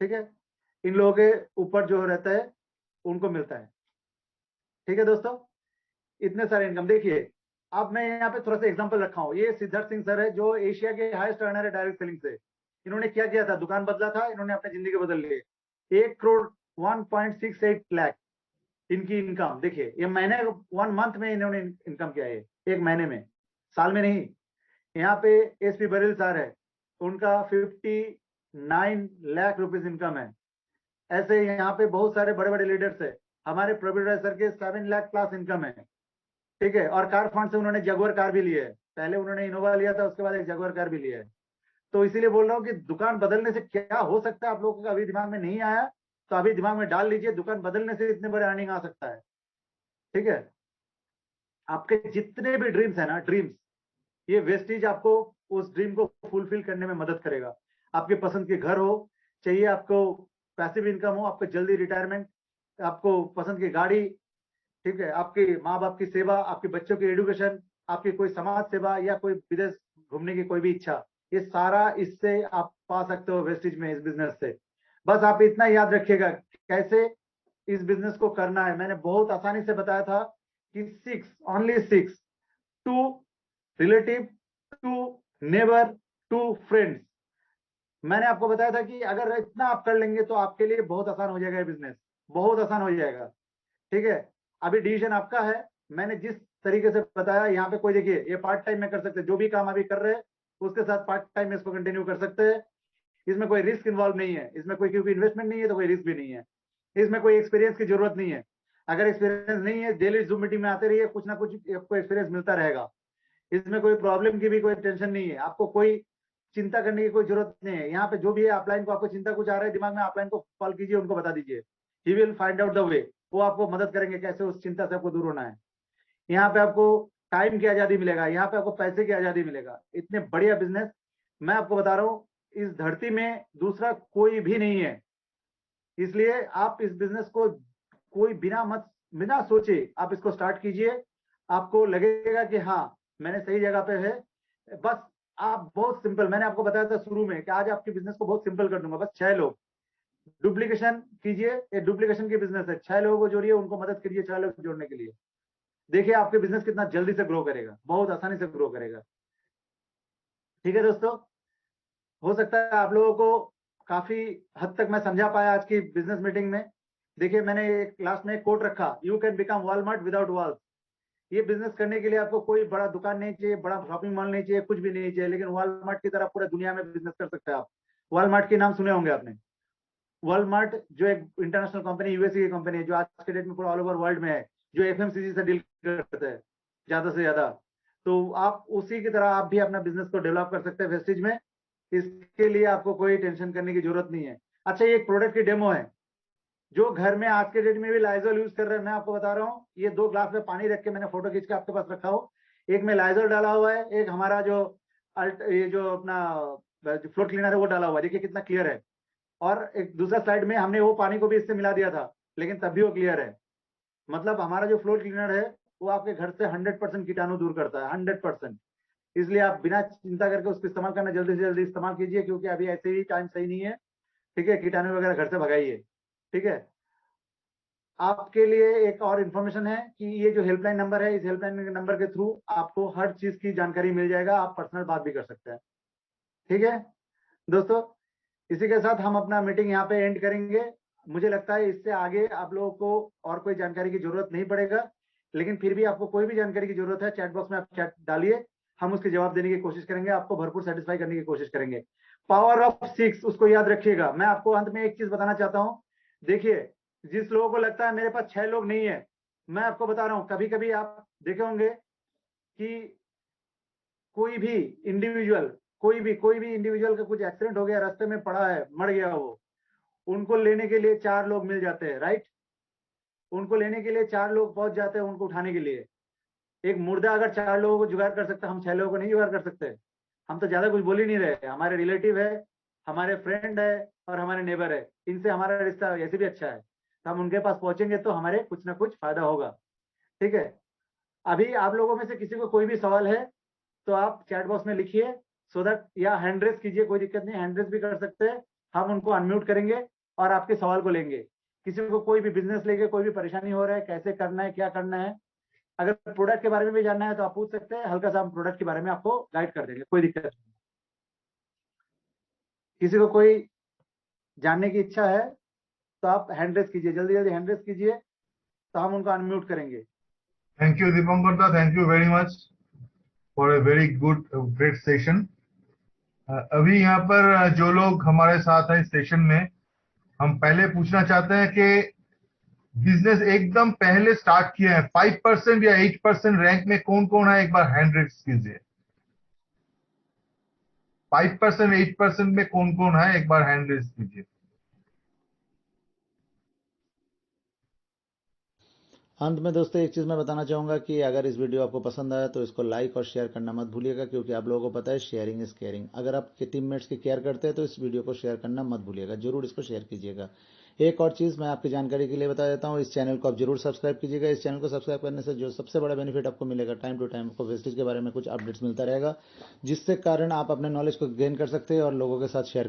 Speaker 1: ठीक है, इन लोगों के ऊपर जो रहता है उनको मिलता है। ठीक है दोस्तों, इतने सारे इनकम देखिए। अब मैं यहाँ पे थोड़ा सा एग्जांपल रखा हूँ। ये सिद्धार्थ सिंह सर है जो एशिया के हाईएस्ट अर्नर है डायरेक्ट सेलिंग से। इन्होंने क्या किया था, दुकान बदला था, इन्होंने अपनी जिंदगी बदल ली। 1 करोड़ 1.68 लाख इनकी इनकम। देखिए ये महीने 1 मंथ में इन्होंने इनकम किया है, एक महीने में, साल में नहीं। यहाँ पे एसपी बरिल सर है, उनका 59 लाख रुपीज इनकम है। ऐसे यहाँ पे बहुत सारे बड़े बड़े लीडर्स है। हमारे प्रवीण राय सर के 7 लाख प्लस इनकम है। ठीक है, और कार फंड से उन्होंने जगुआर कार भी ली है। पहले उन्होंने इनोवा लिया था, उसके बाद एक जगुआर कार भी लिया है। तो इसीलिए बोल रहा हूँ कि दुकान बदलने से क्या हो सकता है आप लोगों को अभी दिमाग में नहीं आया तो अभी दिमाग में डाल लीजिए। दुकान बदलने से इतने बड़े अर्निंग आ सकता है। ठीक है, आपके जितने भी ड्रीम्स है ना, ड्रीम्स, ये वेस्टेज आपको उस ड्रीम को फुलफिल करने में मदद करेगा। आपके पसंद के घर हो, चाहिए आपको पैसिव इनकम हो, आपको जल्दी रिटायरमेंट, आपको पसंद की गाड़ी, ठीक है, आपके माँ बाप की सेवा, आपके बच्चों की एजुकेशन, आपकी कोई समाज सेवा या कोई विदेश घूमने की कोई भी इच्छा, ये सारा इससे आप पा सकते हो वेस्टेज में, इस बिजनेस से। बस आप इतना याद रखिएगा कैसे इस बिजनेस को करना है। मैंने बहुत आसानी से बताया था कि 6, ओनली 6, 2 रिलेटिव, 2 नेबर, 2 फ्रेंड्स। मैंने आपको बताया था कि अगर इतना आप कर लेंगे तो आपके लिए बहुत आसान हो जाएगा ये बिजनेस, बहुत आसान हो जाएगा। ठीक है, अभी डिसीजन आपका है। मैंने जिस तरीके से बताया यहाँ पे, कोई देखिए ये पार्ट टाइम में कर सकते हैं, जो भी काम अभी कर रहे हैं उसके साथ पार्ट टाइम में इसको कंटिन्यू कर सकते हैं। इसमें कोई रिस्क इन्वॉल्व नहीं है, इसमें कोई, क्योंकि इन्वेस्टमेंट नहीं है तो कोई रिस्क भी नहीं है। इसमें कोई एक्सपीरियंस की जरूरत नहीं है। अगर एक्सपीरियंस नहीं है, डेली जूम मीटिंग में आते रहिए, कुछ ना कुछ आपको एक्सपीरियंस मिलता रहेगा। इसमें कोई प्रॉब्लम की भी कोई टेंशन नहीं है, आपको कोई चिंता करने की कोई जरूरत नहीं है। यहाँ पे जो भी है अपलाइन को, आपको चिंता कुछ आ रहा है दिमाग में, अपलाइन को कॉल कीजिए, उनको बता दीजिए he will find out the way, वो आपको मदद करेंगे कैसे उस चिंता से आपको दूर होना है। यहाँ पे आपको टाइम की आजादी मिलेगा, यहाँ पे आपको पैसे की आजादी मिलेगा। इतने बढ़िया बिजनेस मैं आपको बता रहा हूँ, इस धरती में दूसरा कोई भी नहीं है। इसलिए आप इस बिजनेस को कोई बिना सोचे आप इसको स्टार्ट कीजिए। आपको लगेगा कि हाँ मैंने सही जगह पे है। बस आप बहुत सिंपल, मैंने आपको बताया था शुरू में कि आज आपके बिजनेस को बहुत सिंपल कर दूंगा। बस 6 लोग डुप्लीकेशन कीजिए, ये डुप्लीकेशन की बिजनेस है। 6 लोगों को जोड़िए, उनको मदद करिए 6 लोग जोड़ने के लिए। देखिए आपके बिजनेस कितना जल्दी से ग्रो करेगा, बहुत आसानी से ग्रो करेगा। ठीक है दोस्तों, हो सकता है आप लोगों को काफी हद तक मैं समझा पाया आज की बिजनेस मीटिंग में। देखिए मैंने एक लास्ट में एक कोट रखा, you can become Walmart without walls. ये बिजनेस करने के लिए आपको कोई बड़ा दुकान नहीं चाहिए, बड़ा शॉपिंग मॉल नहीं चाहिए, कुछ भी नहीं चाहिए, लेकिन वॉलमार्ट की तरह पूरे दुनिया में बिजनेस कर सकते हैं आप। वॉलमार्ट के नाम सुने होंगे आपने। वॉलमार्ट जो एक इंटरनेशनल कंपनी, यूएसए की कंपनी है, जो आज के डेट में पूरा ऑल ओवर वर्ल्ड में है, जो एफएमसीजी से डील करते हैं ज्यादा से ज्यादा। तो आप उसी की तरह आप भी अपना बिजनेस को डेवलप कर सकते हैं वेस्टेज में। इसके लिए आपको कोई टेंशन करने की जरूरत नहीं है। अच्छा, ये एक प्रोडक्ट की डेमो है जो घर में आज के डेट में भी लाइजॉल यूज कर रहे हैं। मैं आपको बता रहा हूँ, ये 2 ग्लास में पानी रख के मैंने फोटो खींच के आपके पास रखा हो। एक में लाइजॉल डाला हुआ है, एक हमारा जो ये जो अपना फ्लोर क्लीनर है वो डाला हुआ है। देखिए कितना क्लियर है। और एक दूसरा साइड में हमने वो पानी को भी इससे मिला दिया था, लेकिन तब भी वो क्लियर है। मतलब हमारा जो फ्लोर क्लीनर है वो आपके घर से 100% कीटाणु दूर करता है, 100%। इसलिए आप बिना चिंता करके उसको इस्तेमाल करना जल्दी से जल्दी इस्तेमाल कीजिए, क्योंकि अभी ऐसे ही टाइम सही नहीं है। ठीक है, कीटाणु वगैरह घर से भगाइए। ठीक है, आपके लिए एक और इन्फॉर्मेशन है कि ये जो हेल्पलाइन नंबर है, इस हेल्पलाइन नंबर के थ्रू आपको हर चीज की जानकारी मिल जाएगा, आप पर्सनल बात भी कर सकते हैं। ठीक है दोस्तों, इसी के साथ हम अपना मीटिंग यहाँ पे एंड करेंगे। मुझे लगता है इससे आगे आप लोगों को और कोई जानकारी की जरूरत नहीं पड़ेगा, लेकिन फिर भी आपको कोई भी जानकारी की जरूरत है, चैट बॉक्स में आप चैट डालिए, हम उसके जवाब देने की कोशिश करेंगे, आपको भरपूर सेटिस्फाई करने की कोशिश करेंगे। पावर ऑफ 6 उसको याद रखिएगा। मैं आपको अंत में एक चीज बताना चाहता हूँ। देखिए, जिस लोगों को लगता है मेरे पास 6 लोग नहीं है, मैं आपको बता रहा हूँ, कभी कभी आप देखे होंगे कि कोई भी इंडिविजुअल का कुछ एक्सीडेंट हो गया, रास्ते में पड़ा है, मर गया वो, उनको लेने के लिए 4 लोग मिल जाते हैं, राइट। उनको लेने के लिए 4 लोग पहुंच जाते हैं उनको उठाने के लिए। एक मुर्दा अगर 4 लोगों को जुगाड़ कर सकता है, हम 6 लोगों को नहीं जुगाड़ कर सकते। हम तो ज्यादा कुछ बोल ही नहीं रहे, हमारे रिलेटिव है, हमारे फ्रेंड है और हमारे नेबर है, इनसे हमारा रिश्ता ऐसे भी अच्छा है, तो हम उनके पास पहुंचेंगे तो हमारे कुछ ना कुछ फायदा होगा। ठीक है, अभी आप लोगों में से किसी को कोई भी सवाल है तो आप चैट बॉक्स में लिखिए, सो दैट, या हैंड रेस कीजिए, कोई दिक्कत नहीं, हैंड रेस भी कर सकते हैं। हम उनको अनम्यूट करेंगे और आपके सवाल को लेंगे। किसी को कोई भी बिजनेस लेके कोई भी परेशानी हो रहा है, कैसे करना है, क्या करना है, अगर प्रोडक्ट के बारे में भी जानना है तो आप पूछ सकते हैं, हल्का सा हम प्रोडक्ट के बारे में आपको गाइड कर देंगे, कोई दिक्कत नहीं। किसी को कोई जानने की इच्छा है तो आप हैंड रेस कीजिए, जल्दी जल्दी हैंड रेस कीजिए, तो हम उनको अनम्यूट करेंगे।
Speaker 2: थैंक यू दीपंकर दा, thank you very much for a very good great session. अभी यहाँ पर जो लोग हमारे साथ हैं इस सेशन में, हम पहले पूछना चाहते हैं कि बिजनेस एकदम पहले स्टार्ट किया है 5% या 8% रैंक में कौन कौन है, एक बार हैंड रेस कीजिए। 5% 8% में कौन कौन है, एक बार हैंड रेस कीजिए।
Speaker 1: अंत में दोस्तों एक चीज़ मैं बताना चाहूँगा कि अगर इस वीडियो आपको पसंद आया तो इसको लाइक और शेयर करना मत भूलिएगा, क्योंकि आप लोगों को पता है शेयरिंग इज़ केयरिंग। अगर आपके टीममेट्स की केयर करते हैं तो इस वीडियो को शेयर करना मत भूलिएगा, जरूर इसको शेयर कीजिएगा। एक और चीज़ मैं आपकी जानकारी के लिए बता देता हूँ, इस चैनल को आप जरूर सब्सक्राइब कीजिएगा। इस चैनल को सब्सक्राइब करने से जो सबसे बड़ा बेनिफिट आपको मिलेगा, टाइम टू टाइम आपको वेस्टेज के बारे में कुछ अपडेट्स मिलता रहेगा, जिससे कारण आप अपने नॉलेज को गेन कर सकते हैं और लोगों के साथ शेयर